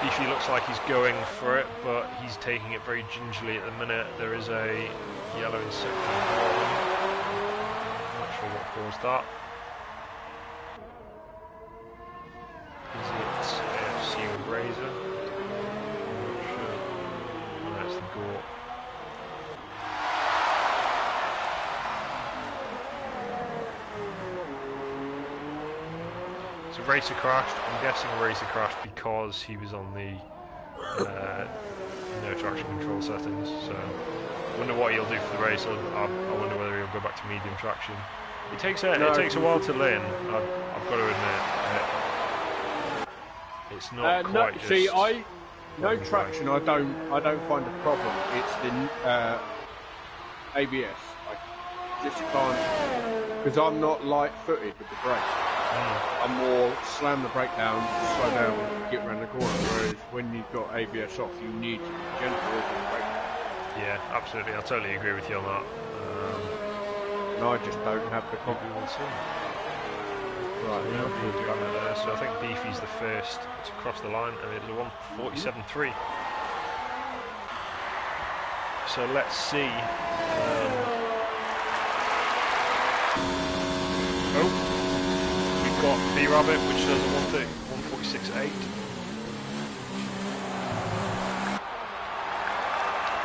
Beefy looks like he's going for it, but he's taking it very gingerly at the minute. There is a yellow in sector 1. Not sure what caused that. Is it AFC Razor? I'm not sure. Oh, no, it's the Gort. So Racer crashed. I'm guessing Racer crashed because he was on the no traction control settings. So I wonder what he'll do for the race. I wonder whether he'll go back to medium traction. It takes a while to learn. I've got to admit. It's not quite. See, no traction. I don't find a problem. It's the ABS. I just can't, because I'm not light-footed with the brake. I'm more slam the brake down, slow down, get around the corner. Whereas when you've got ABS off, you need to be gentle with the brake. Yeah, absolutely. I totally agree with you on that. And I just don't have the confidence. Right, yeah, so I think Beefy's the first to cross the line, and it's a 1:47.3. So let's see. We've got B-Rabbit, which shows a 1:46.8.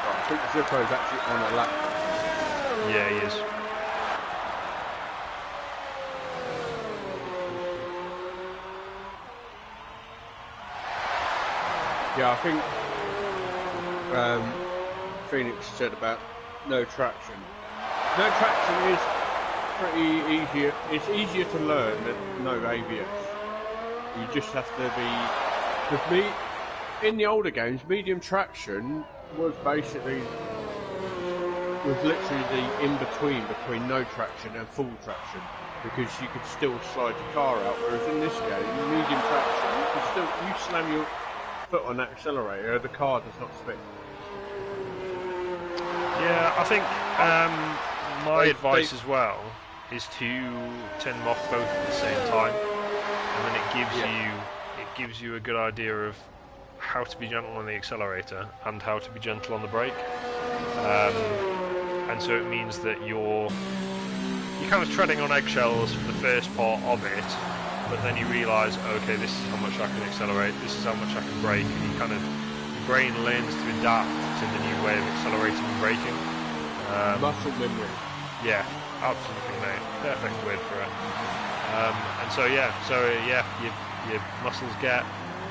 I think Zippo's actually on a lap. Yeah, he is. Yeah, I think Phoenix said about no traction. No traction is pretty easier. It's easier to learn than no ABS. You just have to be. With me, in the older games, medium traction was literally the in between no traction and full traction, because you could still slide your car out. Whereas in this game, medium traction, you slam your foot on that accelerator, the car does not spin. Yeah, I think my advice as well is to turn them off both at the same time, and then it gives you a good idea of how to be gentle on the accelerator and how to be gentle on the brake. And so it means that you're kind of treading on eggshells for the first part of it, but then you realise, okay, this is how much I can accelerate, this is how much I can brake, and your brain learns to adapt to the new way of accelerating and braking. Muscle memory. Yeah, absolutely, mate. Perfect word for it. And so your muscles get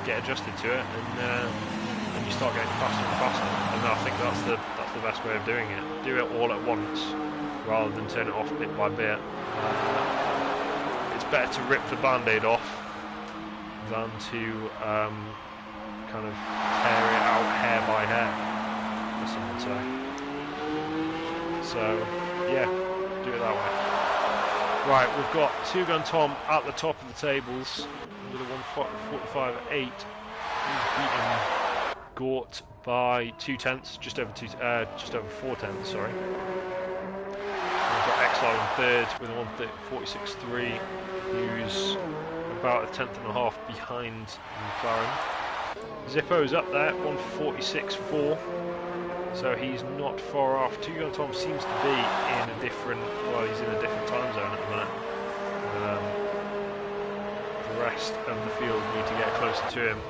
adjusted to it, and you start getting faster and faster. And I think that's the best way of doing it. Do it all at once, rather than turn it off bit by bit. It's better to rip the band-aid off than to kind of tear it out hair by hair, as some would say. So, yeah, do it that way. Right, we've got Two Gun Tom at the top of the tables with a 1:45.8. He's beaten Gort by 0.2, just over 0.4. Sorry. We've got Exile in third with a 1:46.3, who's about a 1/10.5 behind McLaren. Zippo's up there, 1:46.4, so he's not far off. Two Gun Tom seems to be in a different, he's in a different time zone at the minute. The rest of the field need to get closer to him,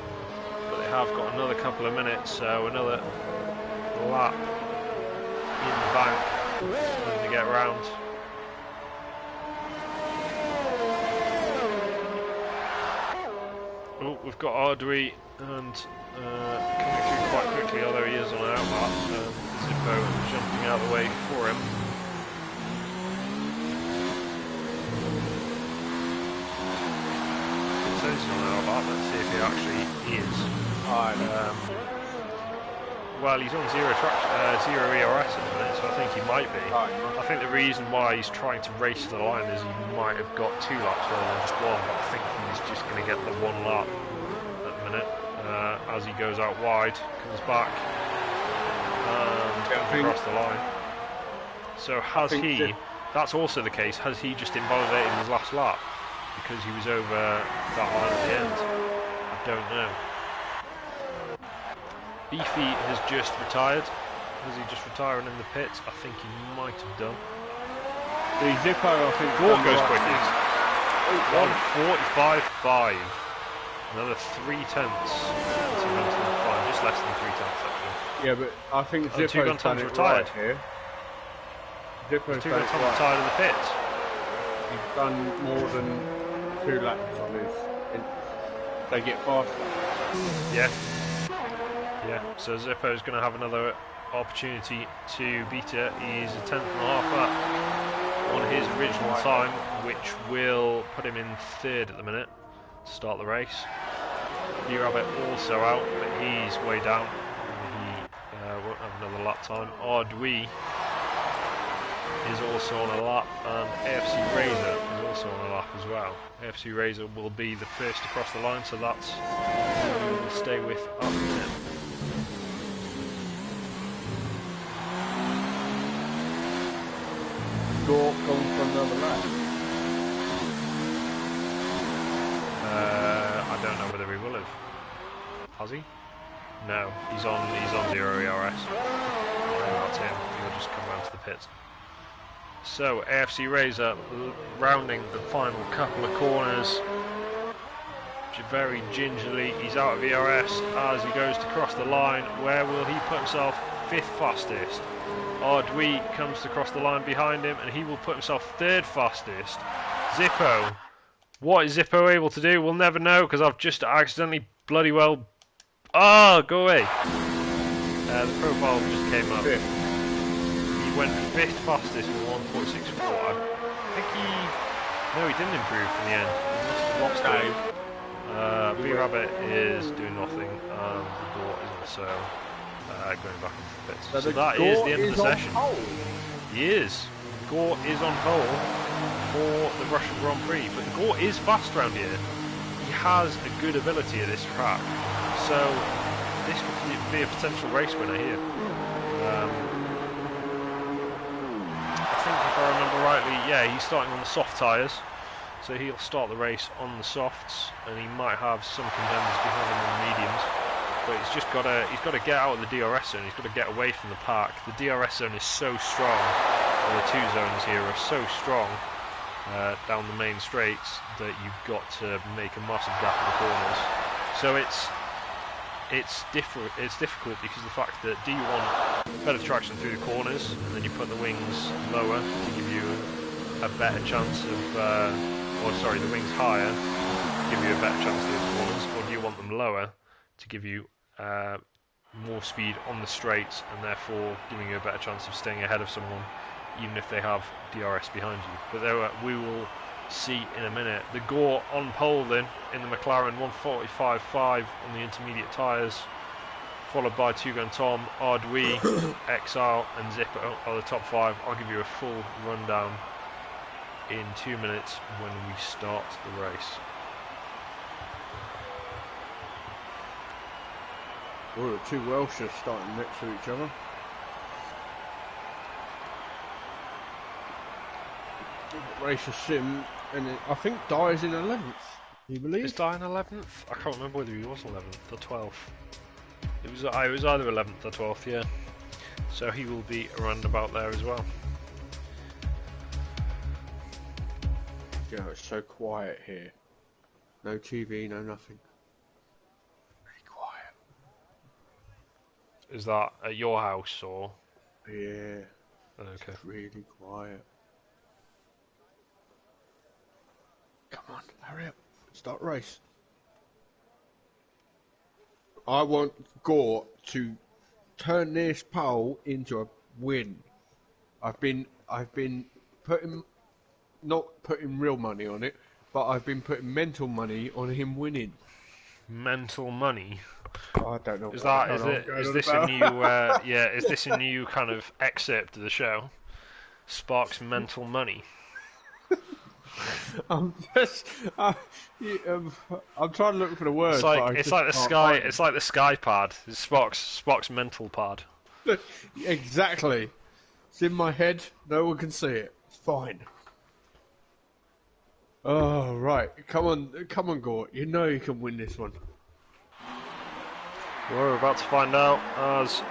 but they have got another couple of minutes, so another lap in the bank when they get round. Oh, we've got Ardui and coming through quite quickly, although he is on an outlap. Zippo jumping out of the way for him. It says he's on an outlap, let's see if he actually is. Well, he's on zero ERS at the minute, so I think he might be. I think the reason why he's trying to race to the line is he might have got 2 laps rather than just 1, but I think he's just going to get the 1 lap at the minute. As he goes out wide, comes back and comes across the line. So that's also the case, has he just invalidated his last lap because he was over that line at the end? I don't know. Beefy has just retired. Was he just retiring in the pits? I think he might have done. The Zippo, I think. Gort goes quickest. 1:45.5. Another 0.3. Just less than 0.3 actually. Yeah, but I think Zippo's done it retired right here. Zippo's Two Gun Tom's retired in the pits. He's done more than 2 laps on his and they get faster. Yeah. Yeah. So Zippo's going to have another opportunity to beat it. He's a 10th and a half up on his original time, which will put him in 3rd at the minute to start the race. B-Rabbit also out, but he's way down. He won't have another lap time. Ardui is also on a lap, and AFC Razor is also on a lap as well. AFC Razor will be the first across the line, so that's who we will stay with up to minute. Gore going for another lap. I don't know whether he will have. Has he? No, he's on 0 ERS. That's him. He'll just come round to the pits. So AFC Razor rounding the final couple of corners. Very gingerly, he's out of ERS as he goes to cross the line. Where will he put himself? 5th fastest. Ardui comes to cross the line behind him, and he will put himself 3rd fastest. Zippo. What is Zippo able to do? We'll never know, because I've just accidentally bloody well... Ah, go away. The profile just came up. He went 5th fastest with 1.64. I think he... No, he didn't improve in the end. He must have lost time. B-Rabbit is doing nothing, and the door is also going back into the pits. So that is the end of the session. He is. Gore is on pole for the Russian Grand Prix, but the Gore is fast around here. He has a good ability at this track, so this could be a potential race winner here. I think if I remember rightly, yeah, he's starting on the soft tyres. So he'll start the race on the softs, and he might have some contenders behind him on the mediums. But he's got to get out of the DRS zone. He's got to get away from the pack. The DRS zone is so strong, or the two zones here are so strong down the main straights that you've got to make a massive gap in the corners. So it's difficult because of the fact that do you want better traction through the corners, and then you put the wings lower to give you a better chance of. The wings higher, give you a better chance to those corners, or do you want them lower to give you more speed on the straights and therefore giving you a better chance of staying ahead of someone, even if they have DRS behind you? But we will see in a minute. The Gore on pole then in the McLaren 145.5 on the intermediate tyres, followed by Tugo and Tom, Ardui, Exile and Zippo are the top 5. I'll give you a full rundown in 2 minutes when we start the race. Well, the two Welshers starting next to each other. Race of Sim, and I think Dyer's in 11th. You believe? Is Dyer in 11th? I can't remember whether he was 11th or 12th. It was either 11th or 12th, yeah. So he will be around about there as well. Yeah, it's so quiet here. No TV, no nothing. Really quiet. Is that at your house or? Yeah. Okay. It's really quiet. Come on, hurry up. Start race. I want Gore to turn this pole into a win. I've been not putting real money on it, but I've been putting mental money on him winning. Mental money? I don't know. Is this a new is this a new kind of excerpt of the show? Sparks mental money. I'm trying to look for the words. It's like the sky pad. It's Sparks mental pad. Exactly. It's in my head. No one can see it. It's fine. Oh right, come on, Gore. You know you can win this one. We're about to find out as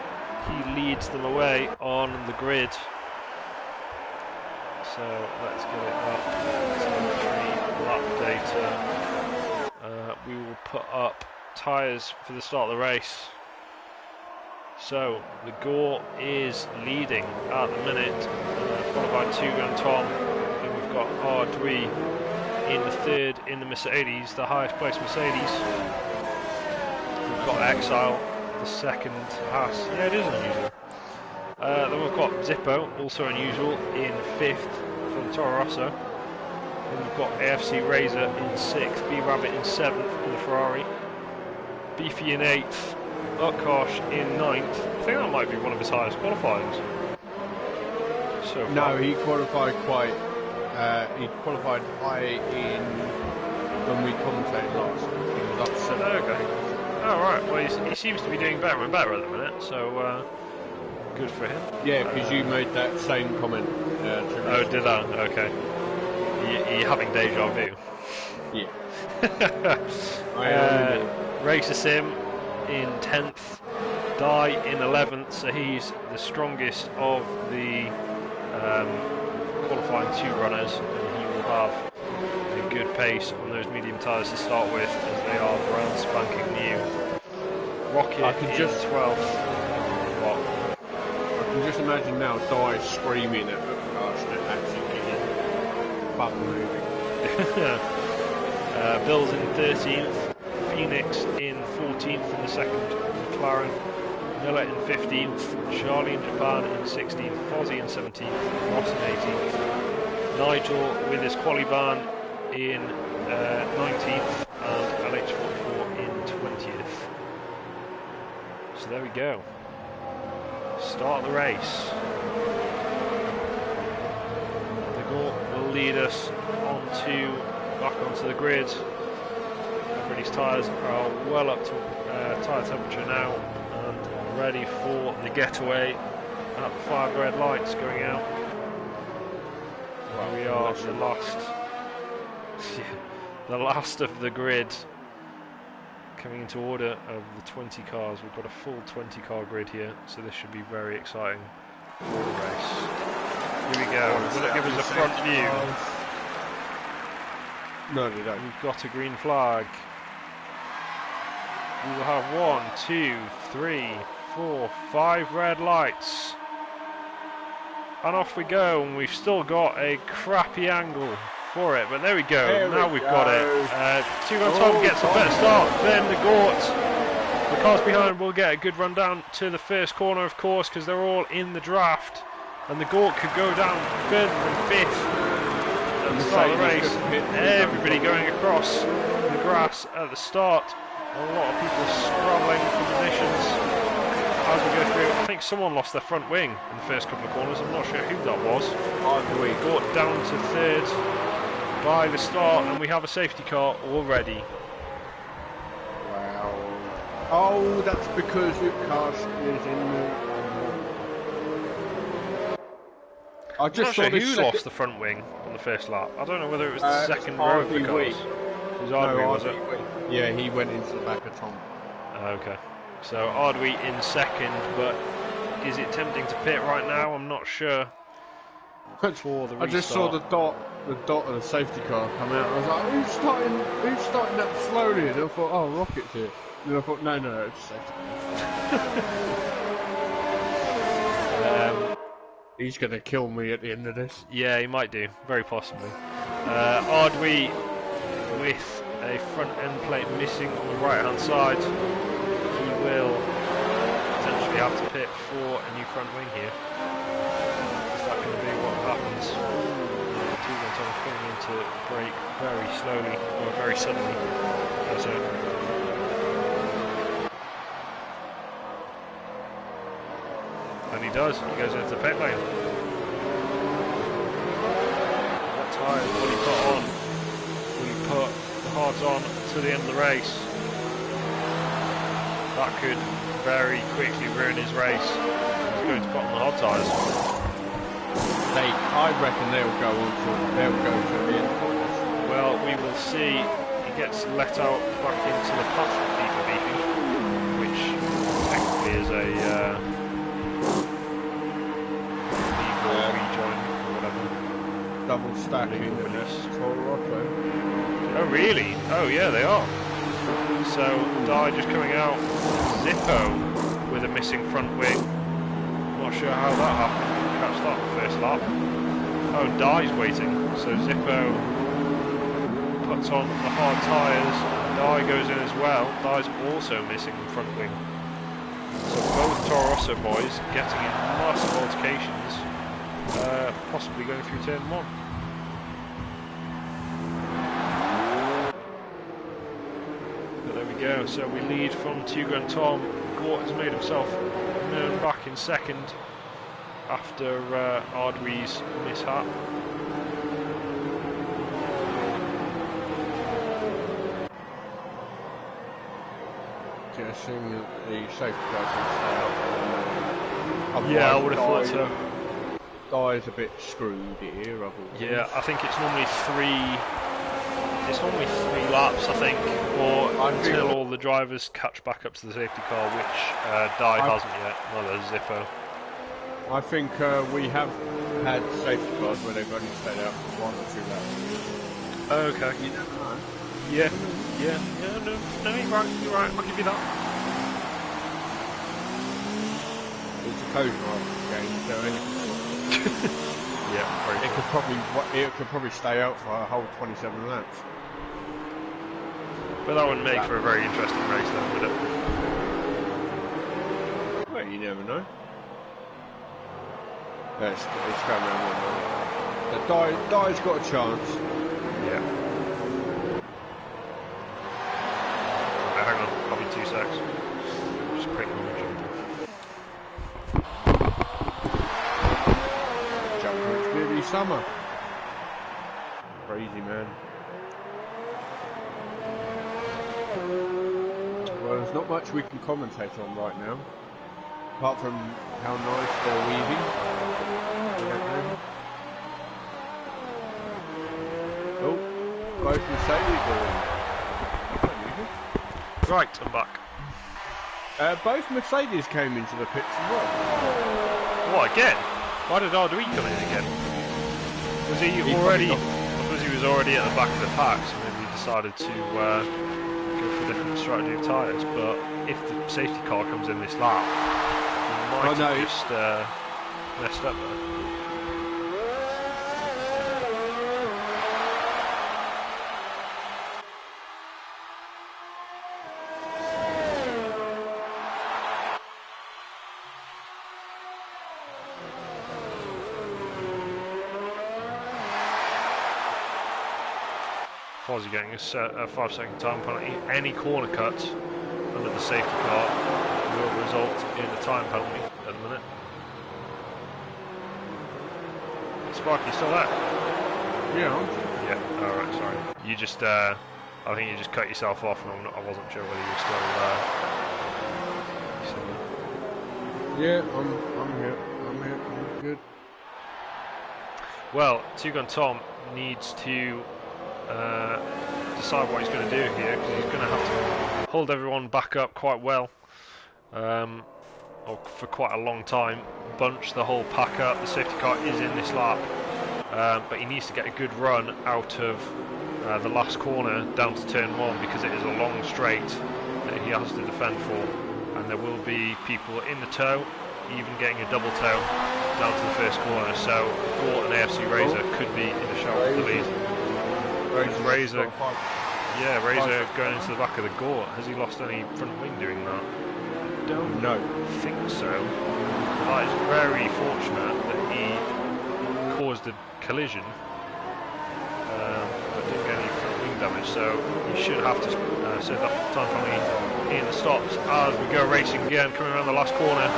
he leads them away on the grid. So let's get it up. Telemetry, lap data. We will put up tyres for the start of the race. So the Gore is leading at the minute, followed by Tugo and Tom. Then we've got Ardui in the third in the Mercedes, the highest placed Mercedes. We've got Exile, the second Haas. Yeah, it is unusual. Then we've got Zippo, also unusual, in fifth for the Toro Rosso. Then we've got AFC Razor in sixth, B-Rabbit in seventh in the Ferrari. Beefy in eighth, Utkarsh in ninth. I think that might be one of his highest qualifyings. So far. No, he qualified quite. He qualified high in when we commentated last. He was up 7. Okay. Oh right. Well, he seems to be doing better and better at the minute. So good for him. Yeah, because you made that same comment. To oh, did I? Okay. You're having deja vu. Yeah. Racer Sim in 10th, Die in 11th, so he's the strongest of the qualifying 2 runners, and he will have a good pace on those medium tyres to start with, as they are brand spanking new. Rocket in 12th. What? I can just imagine now Die screaming at Utkarsh and actually getting button moving. Bill's in 13th, Phoenix in 14th in the second McLaren, Miller in 15th, Charlie in Japan in 16th, Fozzie in 17th, Ross in 18th, Nigel with his quali ban in 19th, and LH44 in 20th. So there we go. Start the race. The Gort will lead us back onto the grid. Everybody's tyres are well up to tyre temperature now and ready for the getaway at the 5 red lights going out. Well, we are the last of the grid coming into order of the 20 cars. We've got a full 20 car grid here, so this should be very exciting for the race. Here we go. Will it give us a front view? No, they don't. We've got a green flag. We will have 1, 2, 3, 4, 5 red lights. And off we go, and we've still got a crappy angle for it, but there we go. Now we've got it. 2 on top gets a better start. Then the Gort. The cars behind will get a good run down to the first corner, of course, because they're all in the draft. And the Gort could go down further than 5th. At the start of the race, everybody going across the grass at the start. A lot of people scrambling for positions as we go through. I think someone lost their front wing in the first couple of corners. I'm not sure who that was. We got down to 3rd by the start, and we have a safety car already. Wow. Oh, that's because Utkarsh is in the... I'm not sure who lost the front wing on the first lap. I don't know whether it was the second row of the cars. It was Ardwi, was it? Yeah, he went into the back of Tom. Okay. So Ardwi in second, but is it tempting to pit right now? I'm not sure. For the restart. I just saw the dot of the safety car come out. I was like, who's starting that slowly? And I thought, oh, Rocket's here. And then I thought, no, it's safety car. He's going to kill me at the end of this. Yeah, he might do. Very possibly. Ardwi with a front end plate missing on the right hand side. He will potentially have to pit for a new front wing here. Is that going to be what happens? 2-1 coming in to brake very slowly, or very suddenly. And he does, he goes into the pit lane. What tyres will he put on? Will he put the hards on to the end of the race? That could very quickly ruin his race. He's going to put on the hard tyres. I reckon they'll go to the end of this. Well, we will see. He gets let out back into the path for beefy, which technically is a rejoin or whatever. Double stacking Toro Rosso. Oh really? Oh yeah, they are. So Die just coming out. Zippo with a missing front wing. Not sure how that happened. Catch that first lap. Oh, Die's waiting. So Zippo puts on the hard tyres. Dye goes in as well. Dye's also missing the front wing. So both Toro Rosso boys getting in massive altercations, possibly going through turn 1. But there we go, so we lead from Tuga and Tom. Gort has made himself known back in second after Ardwee's mishap. Guessing that the safety car's going to stay up. Yeah, I would have thought so. Dye's a bit screwed here, otherwise. Yeah, I think it's normally three laps, I think, or until all the drivers catch back up to the safety car, which Dye hasn't yet. Neither has Zippo. I think we have had safety cars where they've only stayed out for 1 or 2 laps. Okay. You never know. Yeah, no, you're right, I'll give you that. It's a code game, so anything. Yeah, it could probably stay out for a whole 27 laps. But that wouldn't make for a very interesting race then, would it? Well, you never know. It's going around one. The Dye's got a chance. Yeah. Hang on, I'll be 2 secs. Just quick jump. Jumper, it's really summer. Crazy, man. Well, there's not much we can commentate on right now, apart from how nice they're weaving. Oh, both Mercedes are in. Right, I'm back. Both Mercedes came into the pits as well. What, again? Why did Ardwee come in again? Was he already... Because he was already at the back of the pack, so maybe he decided to go for a different strategy of tyres, but if the safety car comes in this lap, he might have just messed up there. Fozzie getting a 5-second time penalty. Any corner cut under the safety car will result in a time penalty at the minute. Sparky, still there? Yeah. Yeah, alright, sorry. You just, I think you just cut yourself off and I wasn't sure whether you were still there. Yeah, I'm here. I'm good. Well, Two-Gun Tom needs to decide what he's going to do here, because he's going to have to hold everyone back up quite well, or for quite a long time, bunch the whole pack up. The safety car is in this lap, but he needs to get a good run out of the last corner down to turn 1, because it is a long straight that he has to defend for, and there will be people in the tow, even getting a double tow down to the first corner, so Gort and AFC Razor could be in the shout for the lead. Razor going into the back of the Gort. Has he lost any front wing doing that? Don't think so. That is very fortunate that he caused a collision, but didn't get any front wing damage, so he should have to serve that time penalty in the stops as we go racing again, coming around the last corner.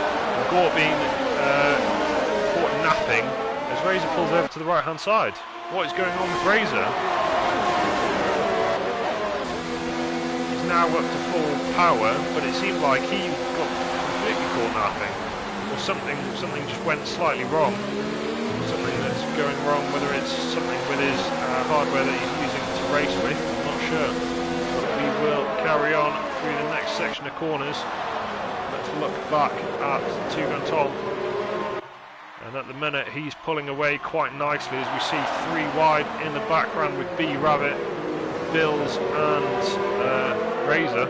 Gort being caught napping as Razor pulls over to the right hand side. What is going on with Razor? Now up to full power, but it seemed like he got completely caught napping, or something just went slightly wrong. Something that's going wrong, whether it's something with his hardware that he's using to race with, I'm not sure. But we will carry on through the next section of corners. Let's look back at Two-Gun Tom. And at the minute he's pulling away quite nicely as we see 3 wide in the background with B Rabbit, Bills and Razor.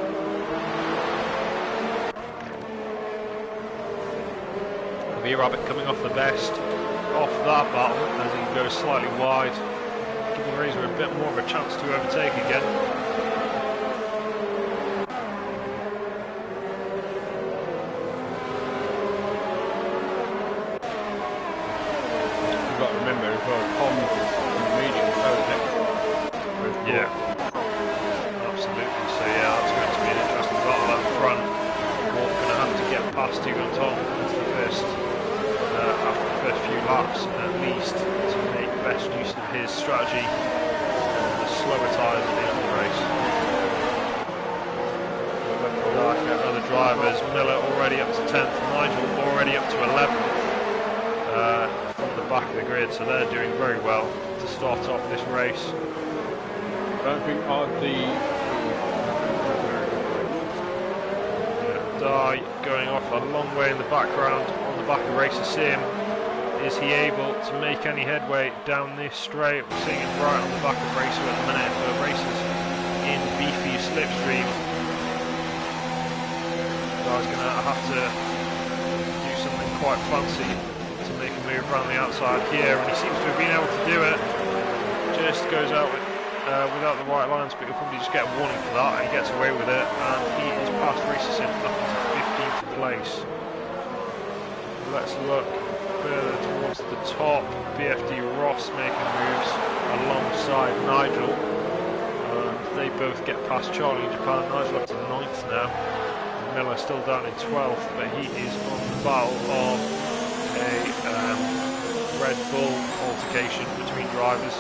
B Rabbit coming off the best off that battle as he goes slightly wide, giving Fraser a bit more of a chance to overtake again. You've got to remember as well, Tom's is in the medium, so is it? Yeah, absolutely. So yeah, that's going to be an interesting battle up front. We're going to have to get past Hugo and Tom into the first, after the first few laps at least, to make best use of his strategy on the slower tyres at the end of the race. We're looking back at other drivers. Miller already up to 10th, Nigel already up to 11th from the back of the grid, so they're doing very well to start off this race. I don't think Dye going off a long way in the background on the back of Racer Sim. Is he able to make any headway down this straight? We're seeing him right on the back of Racer at the minute for Racers in beefy slipstream. Dye's going to have to do something quite fancy to make a move around the outside here, and he seems to have been able to do it. Just goes out without the white lines, but he'll probably just get a warning for that, and he gets away with it, and he is past Racer Sim up into 15th place. Let's look further towards the top. BFD Ross making moves alongside Nigel, and they both get past Charlie in Japan. Nigel up to 9th now. Miller still down in 12th, but he is on the battle of a Red Bull altercation between drivers.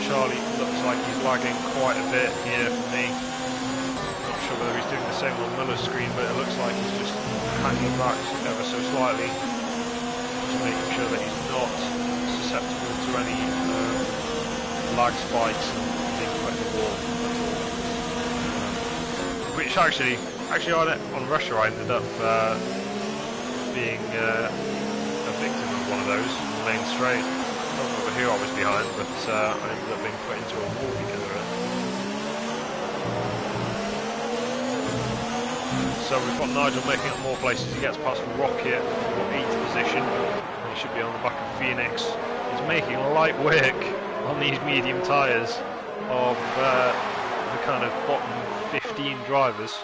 Charlie looks like he's lagging quite a bit here for me. Not sure whether he's doing the same on Miller's screen, but it looks like he's just hanging back ever so slightly, just making sure that he's not susceptible to any lag spikes and being put in the wall. Which actually on Russia I ended up being a victim of one of those in the main straight. I don't remember who I was behind, but I ended up being put into a wall because of it. So we've got Nigel making up more places. He gets past Rocket for 8th position. He should be on the back of Phoenix. He's making light work on these medium tyres of the kind of bottom 15 drivers.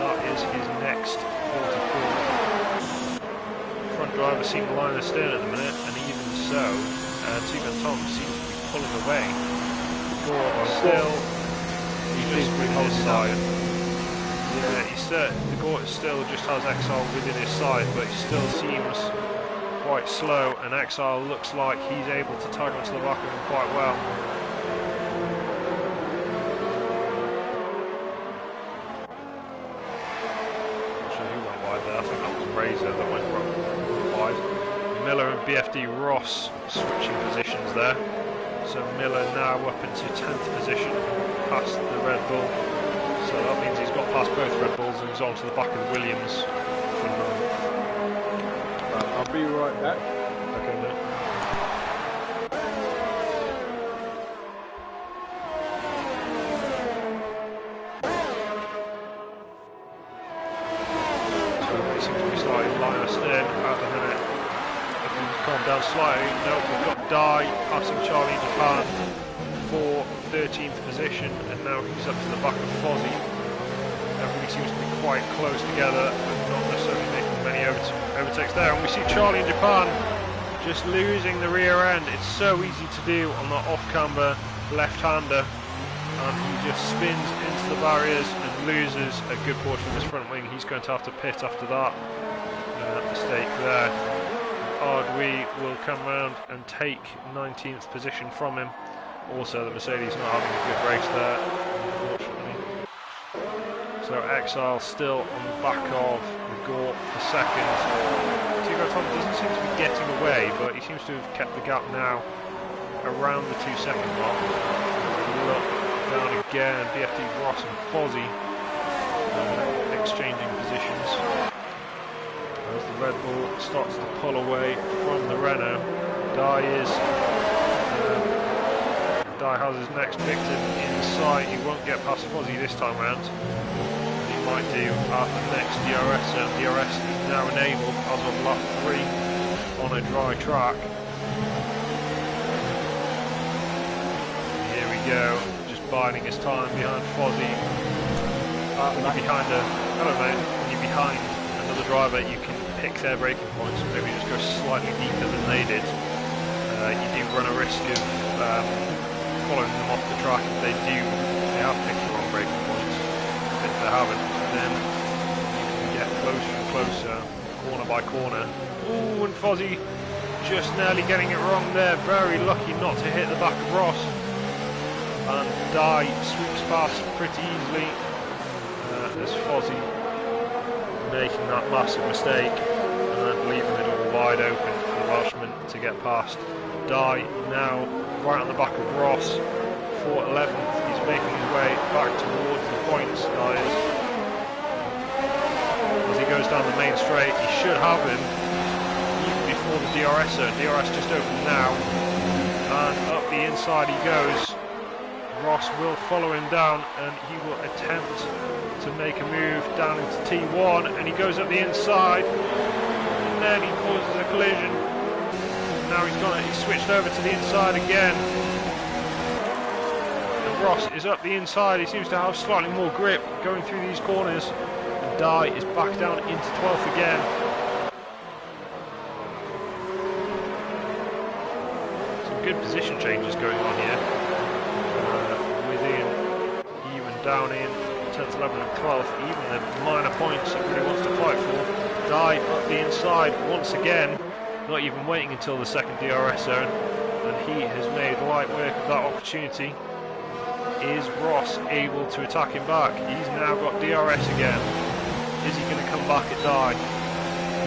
That is his next 44. Front driver seeing the line of stern at the minute, and even so, Tugan Tom seems to be pulling away. Gort still, he's just within his side. Yeah, the Gort still just has Exile within his side, but he still seems quite slow, and Exile looks like he's able to tag onto the back of him quite well. Not sure who went wide there, I think that was Razor that went wide. Miller and BFD Ross switching positions there. So Miller now up into 10th position, past the Red Bull. So that means he's got past both Red Bulls and he's on to the back of the Williams for 9th. Right, I'll be right back. Okay, then. So he seems to be slightly line of stern at the minute. Calm down slightly. Nope, we've got Dye passing Charlie in Japan for 13th position, and now he's up to the back of Fozzie. Everybody seems to be quite close together, but not necessarily making many overtakes there. And we see Charlie in Japan just losing the rear end. It's so easy to do on the off-camber left-hander, and he just spins into the barriers and loses a good portion of his front wing. He's going to have to pit after that mistake there. Ardwi will come round and take 19th position from him. Also, the Mercedes not having a good race there, unfortunately. So Exile still on the back of Gort for 2nd. Tugo Tom doesn't seem to be getting away, but he seems to have kept the gap now around the 2-second mark. Look down again, BFD Ross and Fozzie exchanging positions. As the Red Bull starts to pull away from the Renault, Dye has his next victim in sight. He won't get past Fozzie this time round. He might do at the next DRS. DRS is now enabled as of lap 3 on a dry track. go, just biding his time behind Fozzie. When you're behind when you're behind another driver, you can pick their braking points, maybe just go slightly deeper than they did. You do run a risk of following them off the track if they have picked the wrong braking points. If they haven't, then you can get closer and closer, corner by corner. Ooh, and Fozzie just nearly getting it wrong there, very lucky not to hit the back of Ross. And Dye sweeps past pretty easily. As Fozzie making that massive mistake and leaving it all wide open for the Welshman to get past. Dye now right on the back of Ross for 11th. He's making his way back towards the points, Dye is. As he goes down the main straight, he should have him even before the DRS zone. DRS just opened now, and up the inside he goes. Ross will follow him down, and he will attempt to make a move down into T1, and he goes up the inside, and then he causes a collision. Now he's switched over to the inside again, and Ross is up the inside. He seems to have slightly more grip going through these corners, and Dye is back down into 12th again. Some good position changes going on here. Down in 10th, 11th and 12th, even the minor points he really wants to fight for. Dye up the inside once again, not even waiting until the second DRS zone, and he has made light work of that opportunity. Is Ross able to attack him back? He's now got DRS again. Is he going to come back at Dye?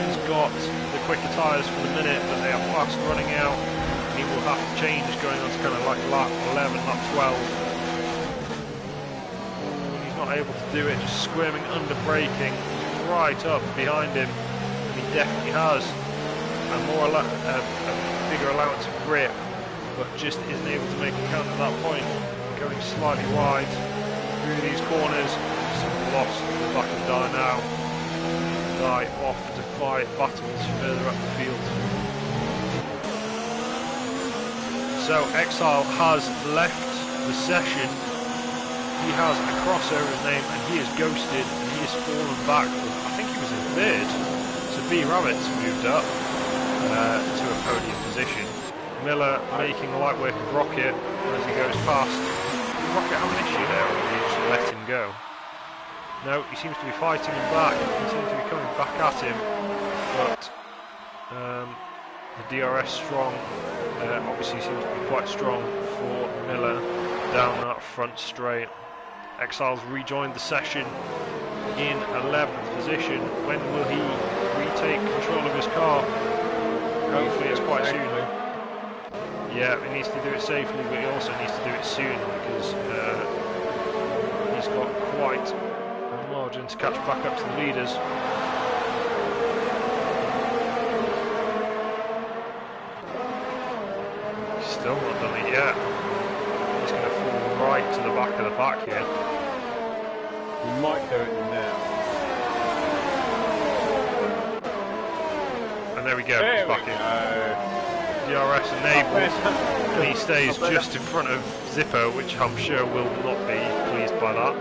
He's got the quicker tyres for the minute, but they are fast running out. He will have to change going on to kind of like lap 11, lap 12. Not able to do it, just squirming under braking right up behind him, and he definitely has a bigger allowance of grip, but just isn't able to make a count at that point. Going slightly wide through these corners, some lost at the back of Dye now. Dye off to fight battles further up the field. So Exile has left the session. He has a crossover his name, and he is ghosted, and he has fallen back. I think he was in third. So B Rabbit's moved up to a podium position. Miller making light work of Rocket as he goes past. Did Rocket have an issue there, or did he just let him go? No, he seems to be fighting him back. He seems to be coming back at him, but the DRS strong obviously seems to be quite strong for Miller down that front straight. Exiles rejoined the session in 11th position. When will he retake control of his car? Hopefully it's quite soon. Yeah, he needs to do it safely, but he also needs to do it soon, because he's got quite a margin to catch back up to the leaders. Still not done it yet. He's going to fall right to the back of the pack here. We might do it now. And there we go, he's back in. DRS enabled, and he stays just in front of Zippo, which I'm sure will not be pleased by that.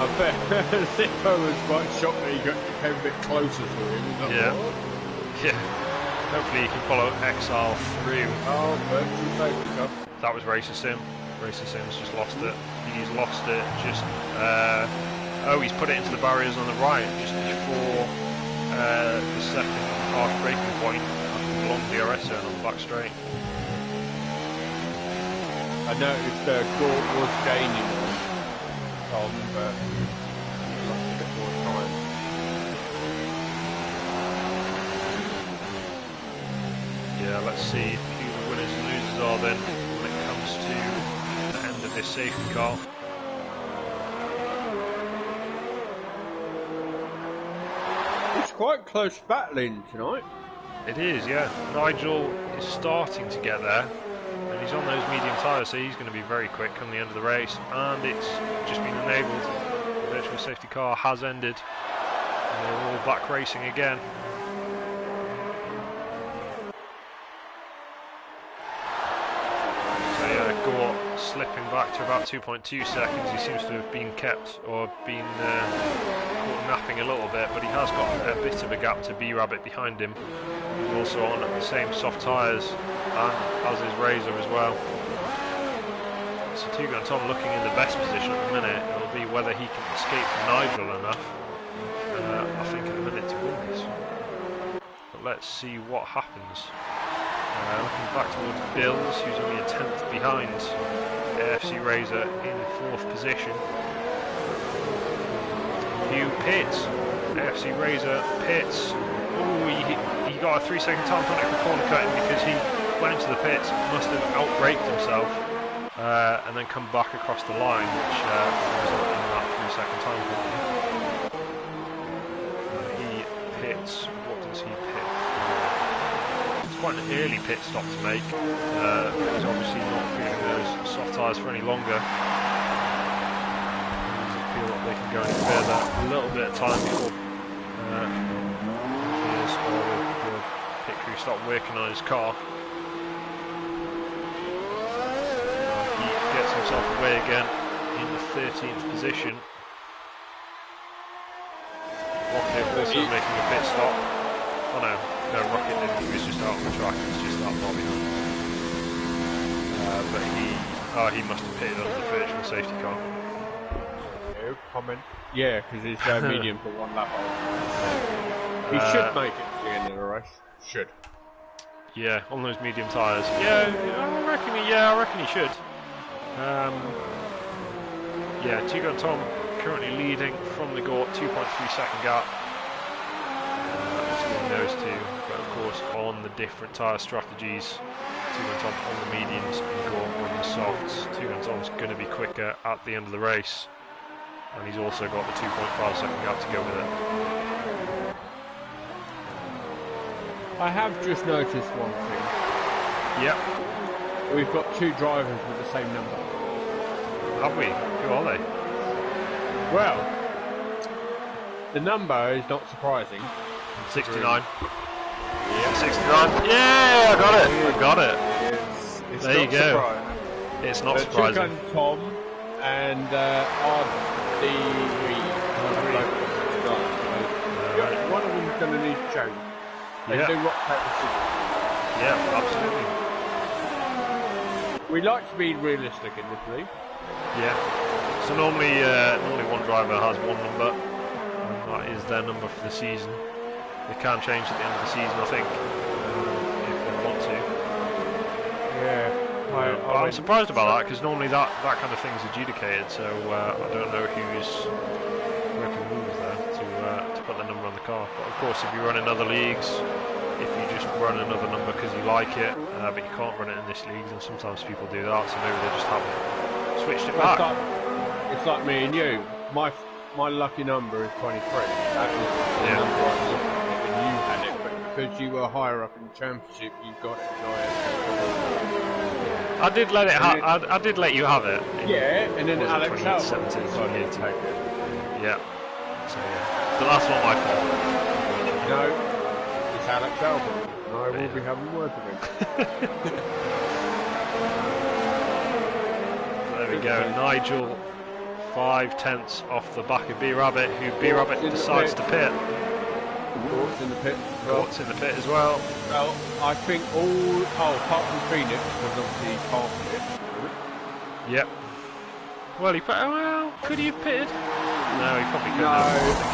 I bet Zippo was quite shocked that he came a bit closer to him. Yeah. Hopefully you can follow Exile through. Oh, but that was Racer Sim. Racer Sim's just lost it. He's lost it just... oh, he's put it into the barriers on the right just before the second harsh braking point after the long DRS zone on the back straight. I noticed Gort was gaining on, but he lost a bit more time. Yeah, let's see who the winners and losers are then when it comes to the end of this safety car. It's quite close battling tonight. It is, yeah. Nigel is starting to get there, and he's on those medium tyres, so he's going to be very quick come the end of the race. And it's just been enabled. The virtual safety car has ended, and they're all back racing again. slipping back to about 2.2 seconds. He seems to have been kept or been caught napping a little bit, but he has got a bit of a gap to B-Rabbit behind him. He's also on the same soft tyres as his Razor as well. So Tuga and Tom looking in the best position at the minute. It'll be whether he can escape Nigel enough, I think, at the minute to win this. But let's see what happens. Looking back towards Bills, who's only a 10th behind AFC Razor in 4th position. Who pits? AFC Razor pits. Oh, he got a 3-second time penalty for corner cutting because he went into the pits, must have outbraked himself, and then come back across the line, which resulted in that 3-second time penalty. He pits. What does he pit? Quite an early pit stop to make. He's obviously not feeling those soft tyres for any longer. Doesn't feel like they can go any further. A little bit of time before the pit crew start working on his car. He gets himself away again in the 13th position. Rocket also making a pit stop. Oh no, Rocket didn't, he was just out on the track, he was just that far behind. But he must have pitted under the virtual safety car. No comment. Yeah, because it's medium for one lap. He should make it to the end of the race. Should. Yeah, on those medium tyres. Yeah, I reckon he should. Yeah, Tuga and Tom currently leading from the Gort, 2.3 second gap. Those two, but of course on the different tyre strategies. Tuga and Tom on the mediums and Gort on the softs. Tuga and Tom's going to be quicker at the end of the race, and he's also got the 2.5 second gap to go with it. I have just noticed one thing. Yep. We've got two drivers with the same number. Have we? Who are they? Well, the number is not surprising. 69. Yeah. 69. Yeah, I got it. It's there you go. Surprising. It's not surprising. Tuga and Tom and one of them's going to need to change. They do rock, paper, scissors. Yeah, absolutely. We like to be realistic in this league. Yeah. So normally one driver has one number, and that is their number for the season. They can change at the end of the season, I think, if they want to. Yeah. I'm surprised about that, because normally that kind of thing's adjudicated, so I don't know who's working rules there to put the number on the car. But of course, if you run in other leagues, if you just run another number because you like it, but you can't run it in this league, then sometimes people do that, so maybe they just haven't switched it back. It's like me and you. My lucky number is 23. That was the number I looked at when you had it, but because you were higher up in the championship, you got it. I did let it. I did let you have it. Yeah, and then Alex Albon 17, decided to take it. Yeah. So yeah, but that's not my fault. No, it's Alex Albon. I will be having words with him. There we go, Nigel. 5/10 off the back of B-Rabbit, who B-Rabbit decides to pit. Gort's in the pit. Gort's in the pit as well. Well, I think apart from Phoenix, because obviously he can't pit. Yep. Well, could he have pitted? No, he probably couldn't.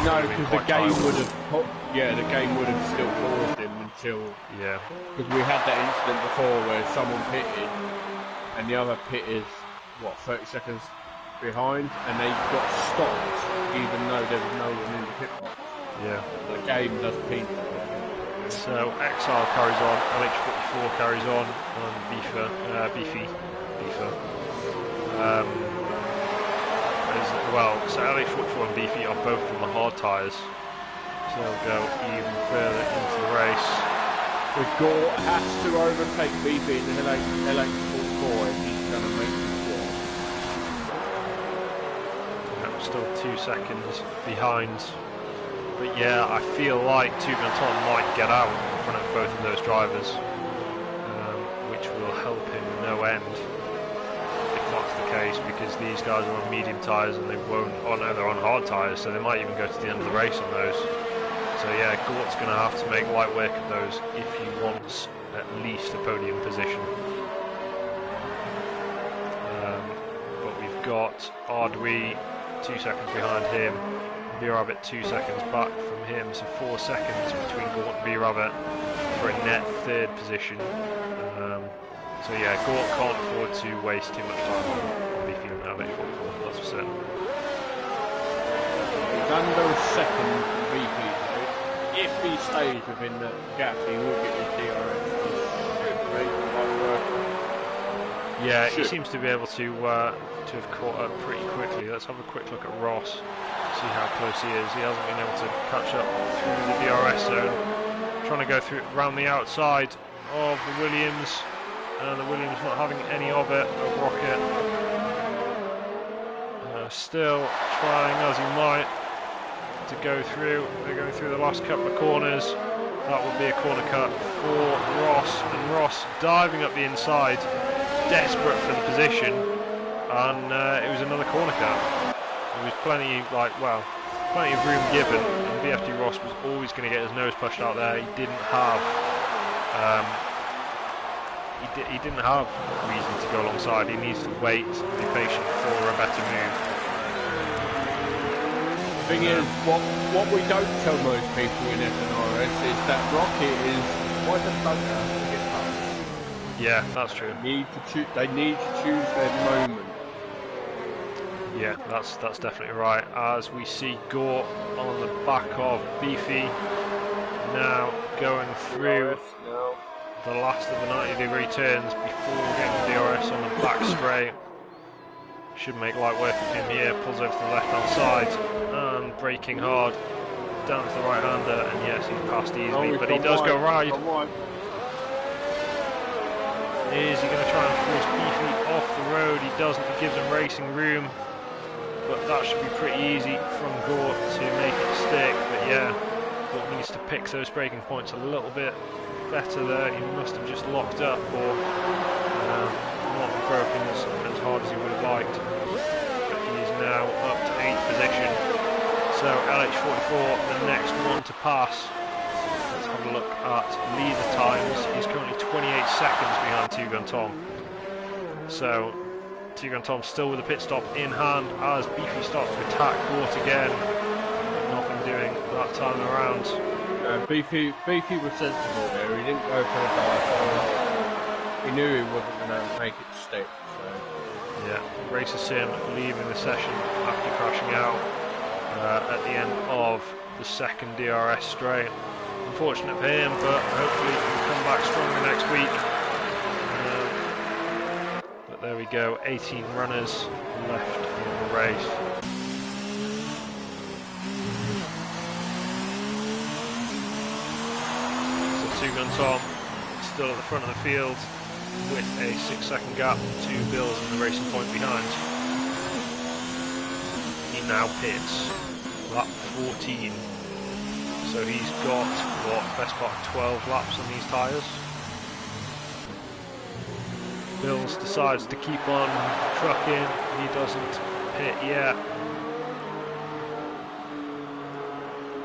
No, because the game would have. The game would have still paused him until. Yeah. Because we had that incident before where someone pitted, and the other pit is 30 seconds behind, and they got stopped even though there was no one in the pit box. Yeah. The game does pin. So Exile carries on, LH44 carries on Beefy. So LH44 and Beefy are both on the hard tyres, so they'll go even further into the race. The Gort has to overtake Beefy in the LH44 if he's going to make it. Still 2 seconds behind, but yeah, I feel like Tuga and Tom might get out in front of both of those drivers, which will help him no end if that's the case, because these guys are on medium tyres and they won't. Oh no, they're on hard tyres, so they might even go to the end of the race on those. So yeah, Gort's going to have to make light work of those if he wants at least a podium position. But we've got Ardwi 2 seconds behind him, B-Rabbit 2 seconds back from him, so 4 seconds between Gort and B-Rabbit for a net third position. So yeah, Gort can't afford to waste too much time on beefy and LH44, that's for certain. Lando's second VP. If he stays within the gap, he will get his DRS. Yeah, he seems to be able to have caught up pretty quickly. Let's have a quick look at Ross, see how close he is. He hasn't been able to catch up through the DRS zone. Trying to go through around the outside of the Williams, and the Williams not having any of it. A Rocket still trying as he might to go through. They're going through the last couple of corners. That would be a corner cut for Ross, and Ross diving up the inside, desperate for the position, and it was another corner cut. There was plenty of room given, and BFD Ross was always going to get his nose pushed out there. He didn't have he didn't have reason to go alongside. He needs to wait and be patient for a better move. The thing is, what we don't tell most people in SNRS is that Rocket is quite a bugger to get past. Yeah, that's true. They need to choose their moment. Yeah, that's definitely right. As we see Gort on the back of Beefy, now going through the last of the 90-degree turns before getting the DRS on the back straight. Should make light work of him here. Pulls over to the left-hand side and braking hard down to the right-hander, and yes, he's passed easily, but he does go right. Is he going to try and force Beefy off the road? He doesn't. He gives him racing room, but that should be pretty easy from Gort to make it stick. But yeah, Gort needs to pick those braking points a little bit better there. He must have just locked up or not broken as hard as he would have liked. But he is now up to 8th position. So LH44, the next one to pass. Let's have a look at leader times. He's currently 28 seconds behind Two Gun Tom. So Two Gun Tom still with a pit stop in hand as Beefy starts to attack Gort again. Nothing doing that time around. Beefy was sensible there. He didn't go for a dive. He knew he wasn't going to make it stick. So. Yeah, Racer Sim leaving the session after crashing out at the end of the second DRS straight. Unfortunate for him, but hopefully he'll come back stronger next week. But there we go, 18 runners left in the race. Two Gun Tom still at the front of the field with a 6-second gap to Bills in the racing point behind. He now pits lap 14, so he's got best part of 12 laps on these tyres. Bills decides to keep on trucking. He doesn't pit yet.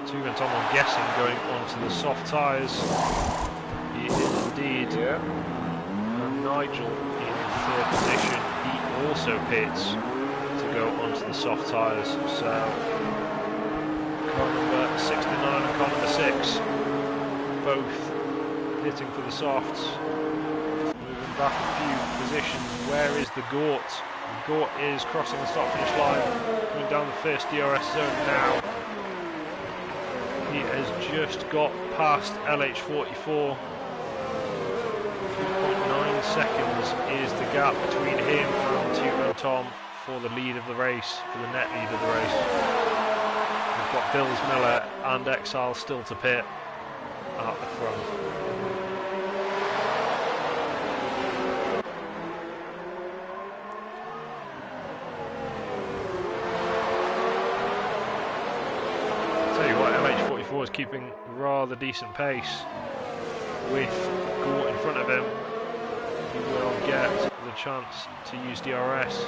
Two Gun Tom, I'm guessing, going onto the soft tyres. He is indeed. Yeah. And Nigel in 3rd position. He also pits to go onto the soft tyres. So car number 69 and car number 6 both pitting for the softs. Moving back a few positions. Where is the Gort? Gort is crossing the start-finish line, coming down the first DRS zone now. He has just got past LH44. 3.9 seconds is the gap between him and Two Gun Tom for the lead of the race, for the net lead of the race. We've got Bills Miller and Exile still to pit at the front. LH44 is keeping rather decent pace with Gort in front of him. He will get the chance to use DRS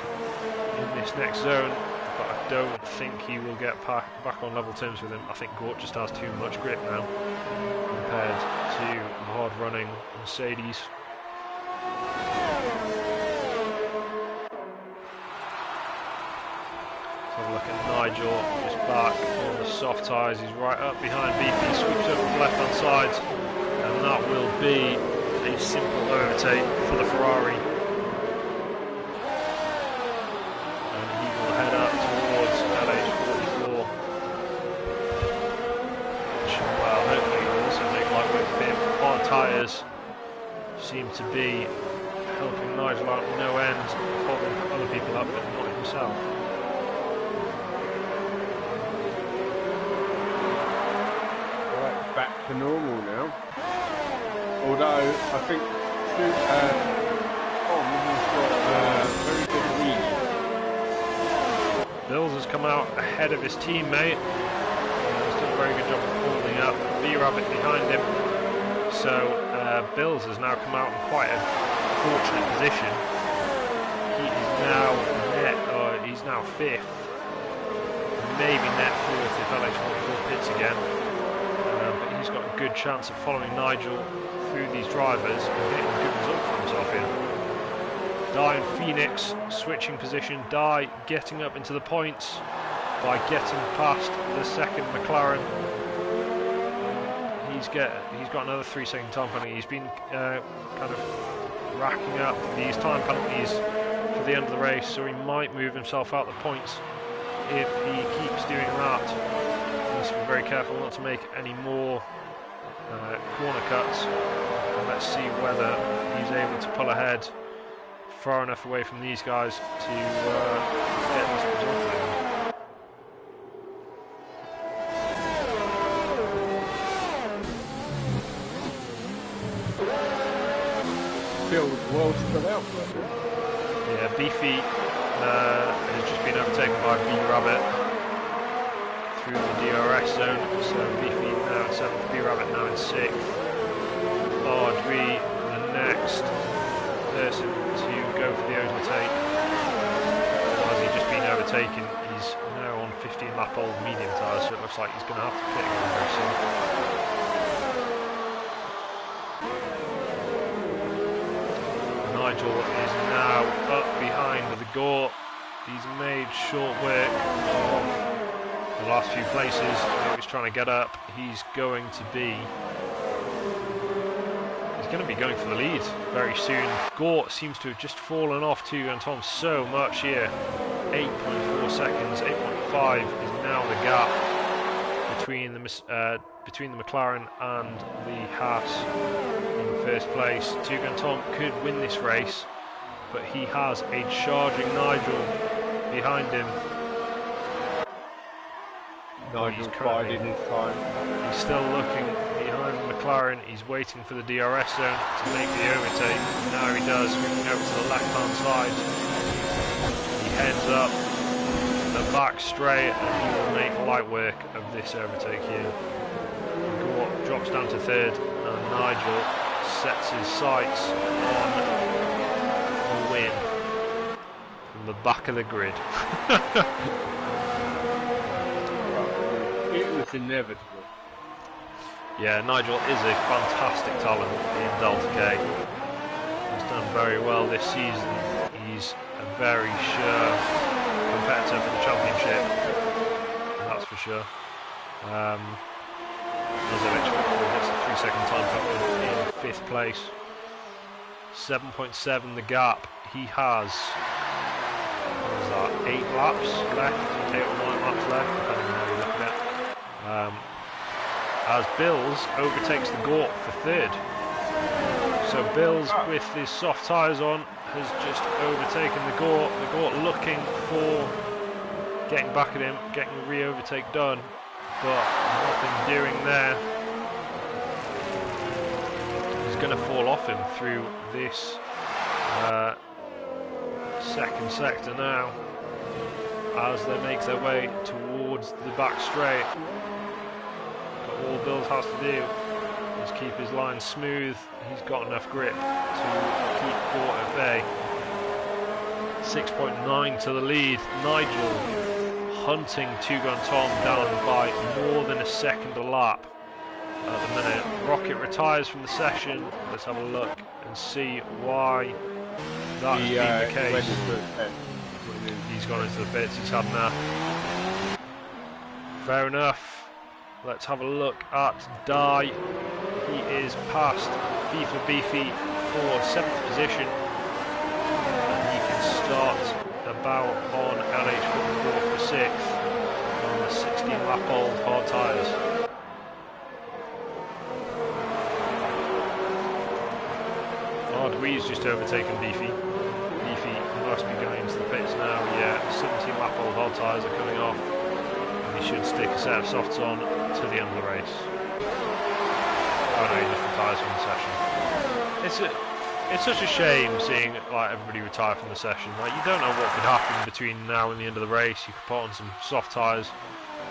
in this next zone, but I don't think he will get back on level terms with him. I think Gort just has too much grip now compared to the hard-running Mercedes. Let's have a look at Nigel, just back on the soft tyres. He's right up behind BP, sweeps over the left-hand side, and that will be a simple overtake for the Ferrari. And he will head up towards LH44. Which, well, hopefully will also make light work for him. Hard tyres seem to be helping Nigel out no end, holding other people up, but not himself. Right, back to normal now. Although I think Tom has got a very good lead. Bills has come out ahead of his teammate. He's done a very good job of holding up. B-Rabbit behind him. So Bills has now come out in quite a fortunate position. He is now he's now 5th. Maybe net 4th if LH44 pits again. But he's got a good chance of following Nigel through these drivers and getting a good result for himself here. Dye and Phoenix switching position. Dye getting up into the points by getting past the second McLaren. He's got another 3-second time penalty. He's been kind of racking up these time penalties for the end of the race, so he might move himself out the points if he keeps doing that. He needs to be very careful not to make any more corner cuts. And let's see whether he's able to pull ahead far enough away from these guys to get this result for him. Feels well spread out. Yeah, Beefy has just been overtaken by B-Rabbit through the DRS zone, so Beefy now in 7th, B-Rabbit now in 6th. Bardry, the next person to go for the overtake. Has he just been overtaken? He's now on 15-lap old medium tyres, so it looks like he's going to have to pit again very soon. Nigel is now up behind the Gort. He's made short work of the last few places. He was trying to get up. He's going to be going for the lead very soon. Gort seems to have just fallen off to Tom so much here. 8.4 seconds, 8.5 is now the gap between the McLaren and the Haas in first place. Tugan Tom could win this race, but he has a charging Nigel behind him. Nigel's biding his time. He's still looking behind McLaren. He's waiting for the DRS zone to make the overtake. Now he does, moving over to the left-hand side. He heads up the back straight and he will make light work of this overtake here. Gort drops down to 3rd and Nigel sets his sights on the win from the back of the grid. It was inevitable. Yeah, Nigel is a fantastic talent in Delta K. He's done very well this season. He's a very sure competitor for the championship, that's for sure. As eventually gets a 3-second time penalty in 5th place. 7.7 the gap. He has, what is that, 8 laps left, 8 or 9 laps left, depending on how you look at it. As Bills overtakes the Gort for 3rd. So Bills, with his soft tyres on, has just overtaken the Gort. The Gort looking for getting back at him, getting a re-overtake done, but nothing doing there. He's going to fall off him through this second sector now, as they make their way towards the back straight. But all Bills has to do is keep his line smooth. He's got enough grip to keep Gort at bay. 6.9 to the lead. Nigel hunting Tugo and Tom down by more than a second a lap at the minute. Rocket retires from the session. Let's have a look and see why that has been the case. He's gone into the pits, he's had enough. Fair enough. Let's have a look at Dye. He is past FIFA Beefy for 7th position. And he can start about on LH44 for 6th on the 16 lap old hard tyres. Ardwee's just overtaken Beefy. Beefy must be going into the pits now. Yeah, 17 lap old hard tyres are coming off. And he should stick a set of softs on to the end of the race. Oh no, he just retires from the session. It's such a shame seeing like everybody retire from the session. Like, you don't know what could happen between now and the end of the race. You could put on some soft tyres.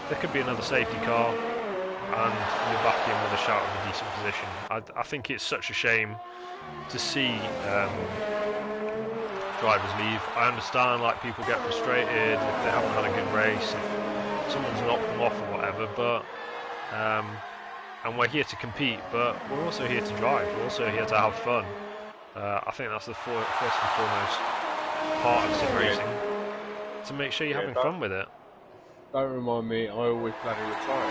There could be another safety car, and you're back in with a shout of a decent position. I think it's such a shame to see drivers leave. I understand like people get frustrated if they haven't had a good race, if someone's knocked them off or whatever, but and we're here to compete, but we're also here to drive. We're also here to have fun. I think that's the first and foremost part of sim racing, to make sure you're having fun with it. Don't remind me, I always bloody retire.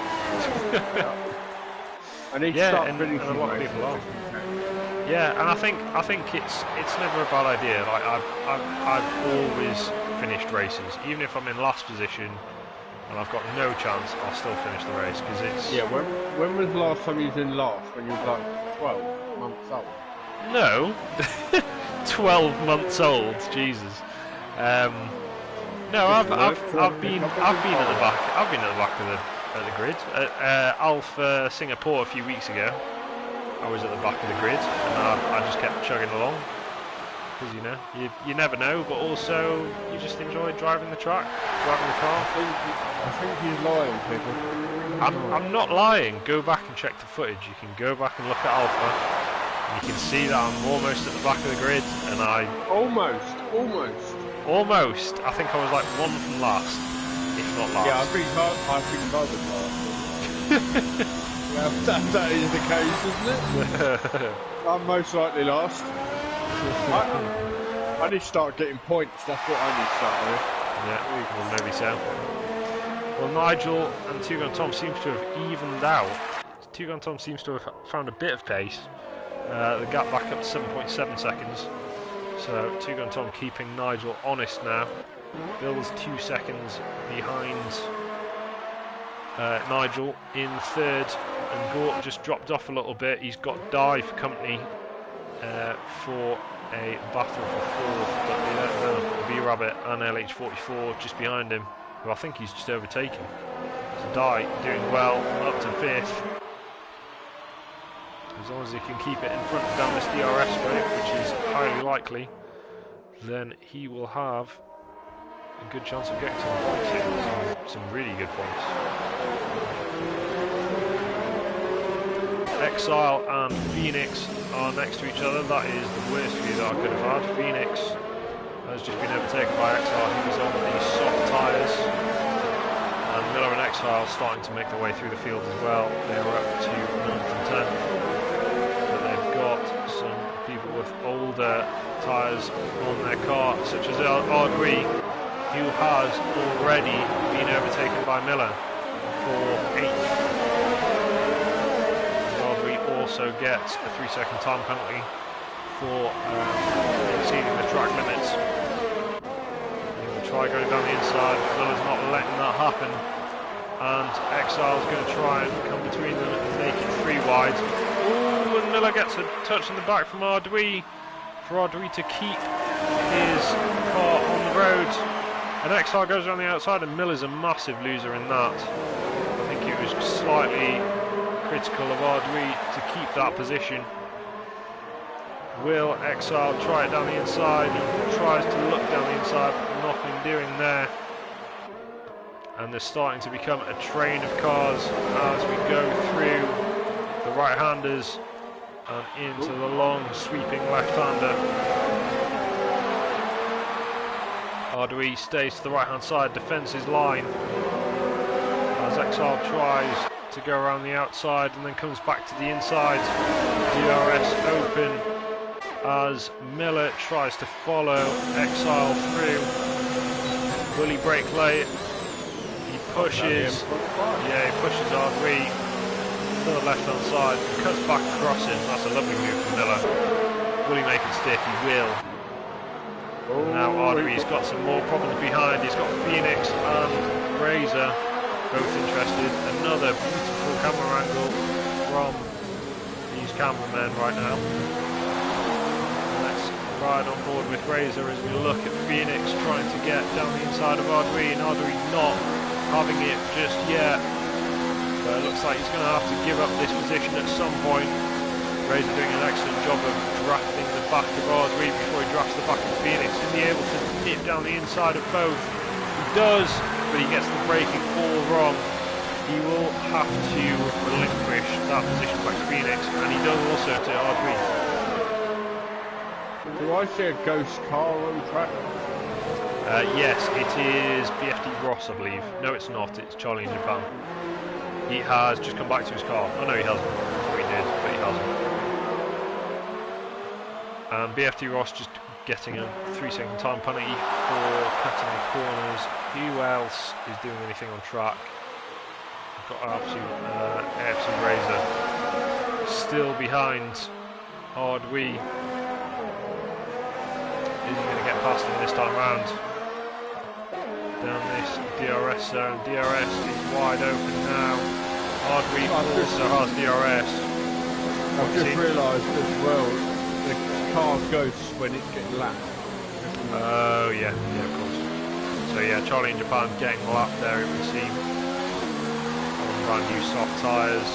I need to Yeah, start and finishing a lot of races. people are. Yeah, and I think it's never a bad idea. Like I've always finished races, even if I'm in last position and I've got no chance, I'll still finish the race because it's. Yeah, when was the last time you was in last? When you was like 12 months old? No, 12 months old. Jesus. No, I've been at the back. I've been at the back of the grid. Alpha Singapore a few weeks ago, I was at the back of the grid, and I just kept chugging along because you never know, but also you just enjoy driving the track, driving the car. I think he's lying, people. I'm not lying. Go back and check the footage. You can go back and look at Alpha. You can see that I'm almost at the back of the grid, and I almost. I think I was like one from last, if not last. Yeah, I think I was last. Well, that is the case, isn't it? I'm most likely last. I need to start getting points. That's what I need to start with. Yeah, well, maybe so. Well, Nigel and Tugo and Tom seems to have evened out. Tugo and Tom seems to have found a bit of pace. The gap back up to 7.7 seconds. So Tugo and Tom keeping Nigel honest now. Bill's 2 seconds behind Nigel in third, and Gort just dropped off a little bit. He's got Dye for company for a battle for fourth, but they don't know. B-Rabbit and LH44 just behind him, who I think he's just overtaken. So Dye doing well, up to fifth. As long as he can keep it in front down this DRS straight, which is highly likely, then he will have a good chance of getting some points here. Some really good points. Exile and Phoenix are next to each other. That is the worst view that I could have had. Phoenix has just been overtaken by Exile. He was on the soft tyres. And Miller and Exile starting to make their way through the field as well. They are up to 9th and 10th. Some people with older tyres on their car, such as Ardwee, who has already been overtaken by Miller for 8th. Ardwee also gets a 3-second time penalty for exceeding the track limits. He will try going down the inside, Miller's not letting that happen, and Exile's going to try and come between them and make it 3 wide. Ooh, and Miller gets a touch in the back from Ardwee, for Ardwee to keep his car on the road. And Exile goes around the outside, and Miller's a massive loser in that. I think it was slightly critical of Ardwee to keep that position. Will Exile try it down the inside? He tries to look down the inside, but nothing doing there. And there's starting to become a train of cars as we go through the right-handers and into the long sweeping left-hander. Ardui stays to the right hand side, defends his line as Exile tries to go around the outside and then comes back to the inside. DRS open as Miller tries to follow Exile through. Will he break late? He pushes. Yeah, he pushes Ardui to the left hand side and cuts back across him. That's a lovely move from Miller. Will he make it stick? He will. Now Ardui's got some more problems behind. He's got Phoenix and Razor both interested. Another beautiful camera angle from these cameramen right now. Let's ride on board with Razor as we look at Phoenix trying to get down the inside of Ardui, and Ardui not having it just yet. But it looks like he's going to have to give up this position at some point. Razor doing an excellent job of drafting the back of Ardui before he drafts the back of Phoenix. Is he able to nip down the inside of both? He does, but he gets the braking all wrong. He will have to relinquish that position back to Phoenix, and he does also to Ardui. Do I see a ghost car on track? Yes, it is BFD Ross, I believe. No, it's not. It's Charlie in Japan. He has just come back to his car. Oh no, he hasn't. Or he did, but he hasn't. BFD Ross just getting a 3-second time penalty for cutting the corners. Who else is doing anything on track? We've got AFC Razor still behind Ardui. Is he going to get past him this time round? Down this DRS zone. DRS is wide open now. Ardui also has DRS. I've just realised as well, the car ghosts when it gets lapped. Oh yeah, of course. So yeah, Charlie in Japan getting lapped there, it would seem. On brand new soft tyres.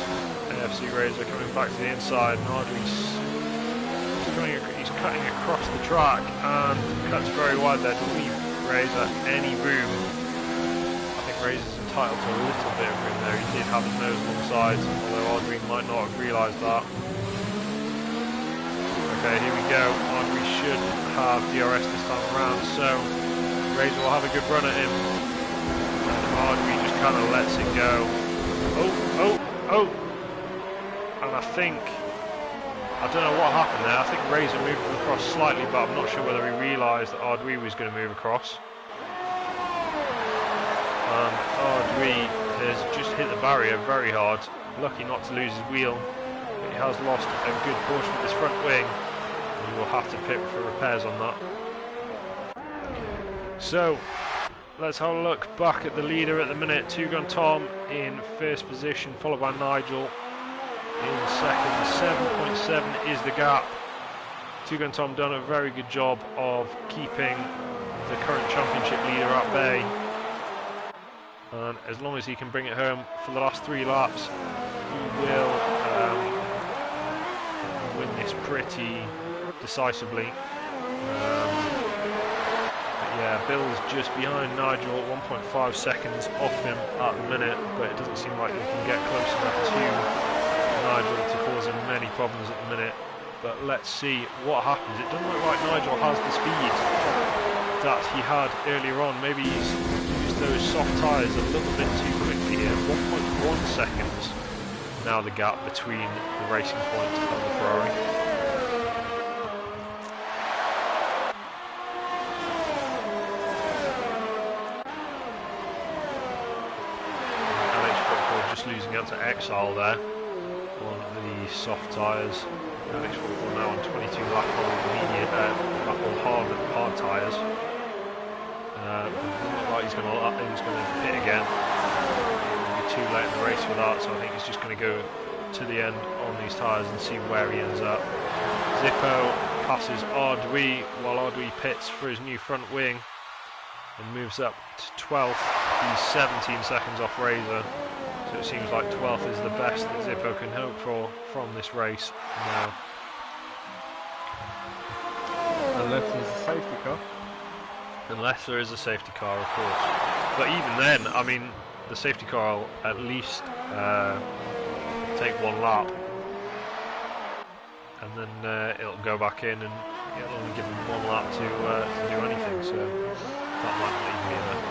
AFC Razor coming back to the inside, and Ardui's he's cutting across the track and cuts very wide there to leave Razor any room. I think Razor's entitled to a little bit of room there. He did have his nose alongside, although Ardui might not have realised that. Okay, here we go. Ardui should have DRS this time around, so Razor will have a good run at him. And Ardui just kind of lets it go. Oh! And I don't know what happened there. I think Razor moved across slightly, but I'm not sure whether he realised that Ardui was going to move across. And Ardui has just hit the barrier very hard. Lucky not to lose his wheel, but he has lost a good portion of his front wing. He will have to pit for repairs on that. So, let's have a look back at the leader at the minute. Two Gun Tom in first position, followed by Nigel in second. 7.7 is the gap. Two Gun Tom done a very good job of keeping the current championship leader at bay. And as long as he can bring it home for the last 3 laps, he will win this pretty decisively. Yeah, Bill's just behind Nigel, 1.5 seconds off him at the minute, but it doesn't seem like he can get close enough to Nigel to cause him many problems at the minute. But let's see what happens. It doesn't look like Nigel has the speed that he had earlier on. Maybe he's used those soft tyres a little bit too quickly here. 1.1 seconds now the gap between the Racing Point and the Ferrari. Losing out to Exile there on the soft tyres. Alex Football now on 22 lap on hard tyres. Doesn't look like he's going to pit again. It'll be too late in the race for that, so I think he's just going to go to the end on these tyres and see where he ends up. Zippo passes Ardui while Ardui pits for his new front wing and moves up to 12th. He's 17 seconds off Razor. So it seems like 12th is the best that Zippo can hope for from this race now. Unless there's a safety car. Unless there is a safety car, of course. But even then, I mean, the safety car will at least take 1 lap. And then it'll go back in and it'll only give them 1 lap to do anything. So That might not even be enough.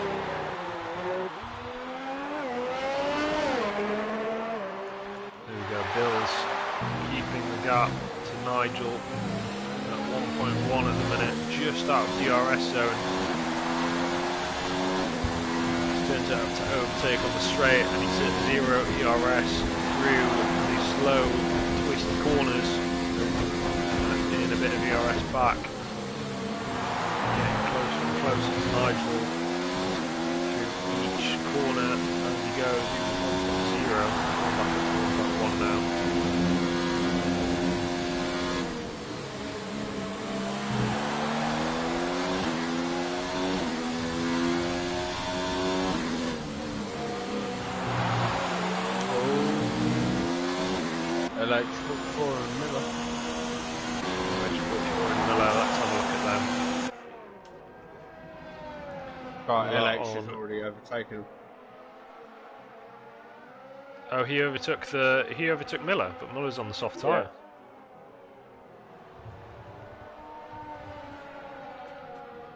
There we go, Bill's keeping the gap to Nigel at 1.1 at the minute, just out of DRS zone. Turns out to overtake on the straight, and he's at 0 ERS through the slow twist corners, and in a bit of ERS back. Getting closer and closer to Nigel through each corner as he goes. 0, back at 4.1 now. LH44 and Miller. LH44 and Miller, let's have a look at them. Right, LH has already overtaken him. Oh, he overtook Miller, but Miller's on the soft tyre.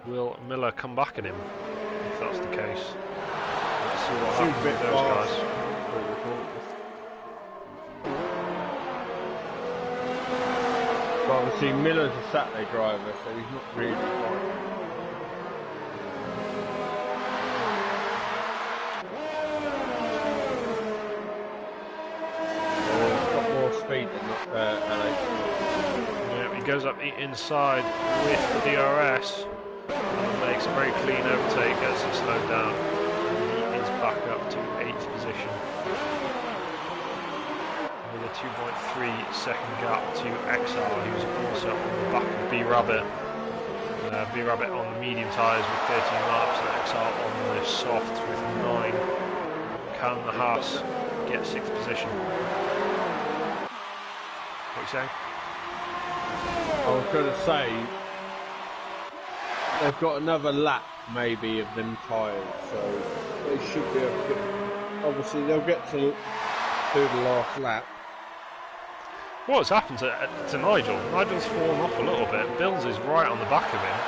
Yeah. Will Miller come back at him if that's the case? Let's see what happens with those guys. Well, obviously Miller's a Saturday driver, so he's not really fine. He's got more speed than LA. Yeah, he goes up the inside with the DRS and makes a very clean overtake as he slowed down. And he is back up to 8th position. 2.3 second gap to Exile, who's also on the back of B-Rabbit. B-Rabbit on the medium tyres with 13 laps and Exile on the soft with 9. Can the Haas get 6th position? What are you saying? I was going to say, they've got another lap maybe of them tyres, so they should be able to get, obviously they'll get to do the last lap. What's happened to Nigel? Nigel's fallen off a little bit. Bills is right on the back of him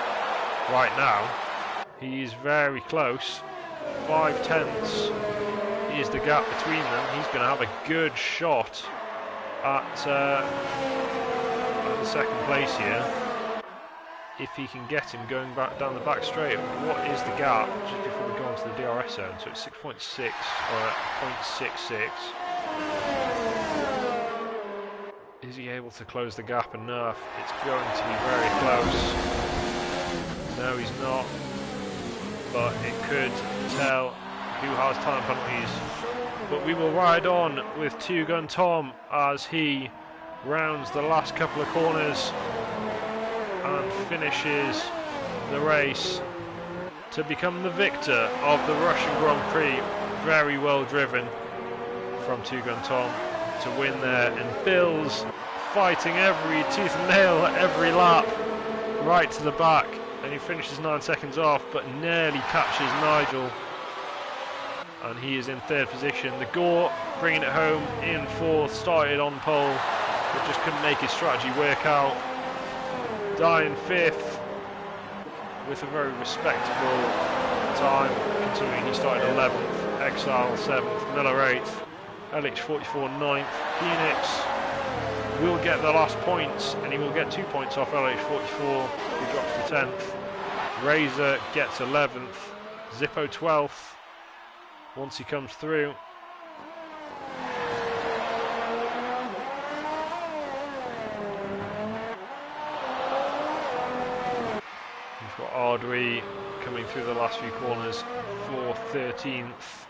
right now. He's very close. 5/10 is the gap between them. He's going to have a good shot at the second place here. If he can get him going back down the back straight. What is the gap just before we go onto the DRS zone? So it's 6.6 or 0.66. Is he able to close the gap enough? It's going to be very close. No, he's not. But it could tell who has time penalties. But we will ride on with Two Gun Tom as he rounds the last couple of corners and finishes the race to become the victor of the Russian Grand Prix. Very well driven from Two Gun Tom to win there, and Bill's fighting every tooth and nail at every lap right to the back, and he finishes 9 seconds off but nearly catches Nigel, and he is in 3rd position. The Gore bringing it home in 4th, started on pole but just couldn't make his strategy work out. Dying 5th with a very respectable time, considering he started 11th. Exile 7th, Miller 8th, LH44 9th. Phoenix will get the last points, and he will get 2 points off LH44, who drops to 10th. Razor gets 11th, Zippo 12th once he comes through. We've got Ardwi coming through the last few corners for 13th.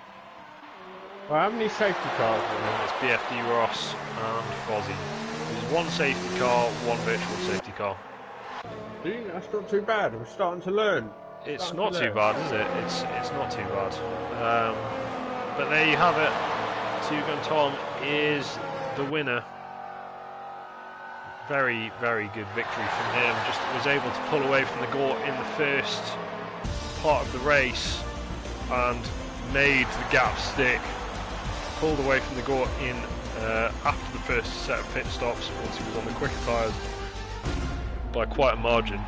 Well, how many safety cars are there? It's BFD Ross and Fozzie. There's 1 safety car, 1 virtual safety car. That's not too bad. We're starting to learn. It's not too bad, is it? It's not too bad. But there you have it. Two Gun Tom is the winner. Very, very good victory from him. Just was able to pull away from the Gore in the first part of the race and made the gap stick. Pulled away from the Gore in after the first set of pit stops once he was on the quicker tyres by quite a margin.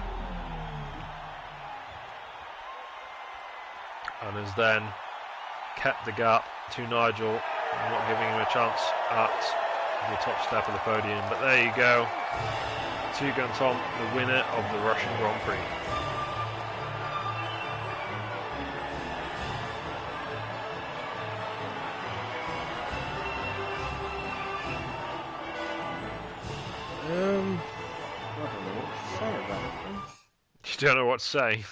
and has then kept the gap to Nigel, not giving him a chance at the top step of the podium. But there you go, Two-Gun Tom, the winner of the Russian Grand Prix. I don't know what to say about it. You don't know what to say.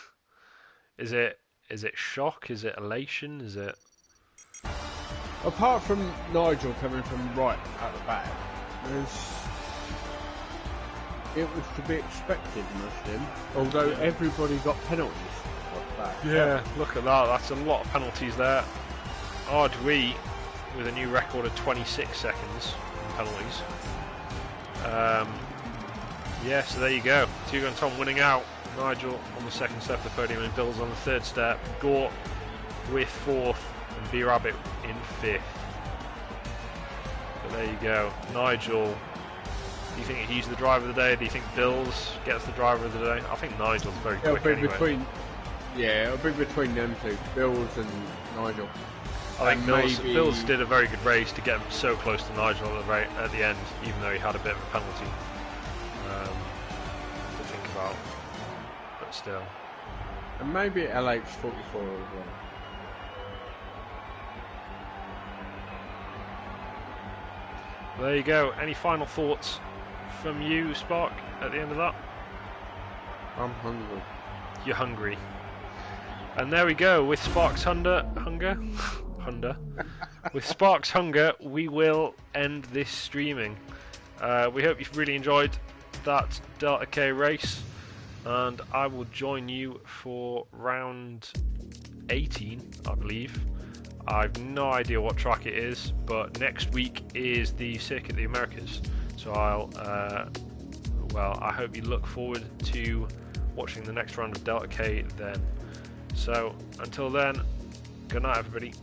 Is it shock? Is it elation? Is it? Apart from Nigel coming from right at the back, it was to be expected, must him. Although everybody got penalties like that. Yeah, look at that. That's a lot of penalties there. Ardui with a new record of 26 seconds in penalties. Yeah, so there you go. Two-Gun Tom winning out. Nigel on the second step of the podium and Bill's on the third step. Gort with fourth and B-Rabbit in fifth. But there you go. Nigel, do you think he's the driver of the day? Do you think Bill's gets the driver of the day? I think Nigel's very quick anyway. It'll be between them two, Bill's and Nigel. I think Bill's did a very good race to get so close to Nigel at the end, even though he had a bit of a penalty to think about. But still. And maybe LH44 as well. There you go. Any final thoughts from you, Spark, at the end of that? I'm hungry. You're hungry. And there we go, with Spark's hunger. With Spark's hunger, we will end this streaming. We hope you've really enjoyed that Delta K race, and I will join you for round 18, I believe. I've no idea what track it is, but next week is the Circuit of the Americas, so I hope you look forward to watching the next round of Delta K then. So until then, good night everybody.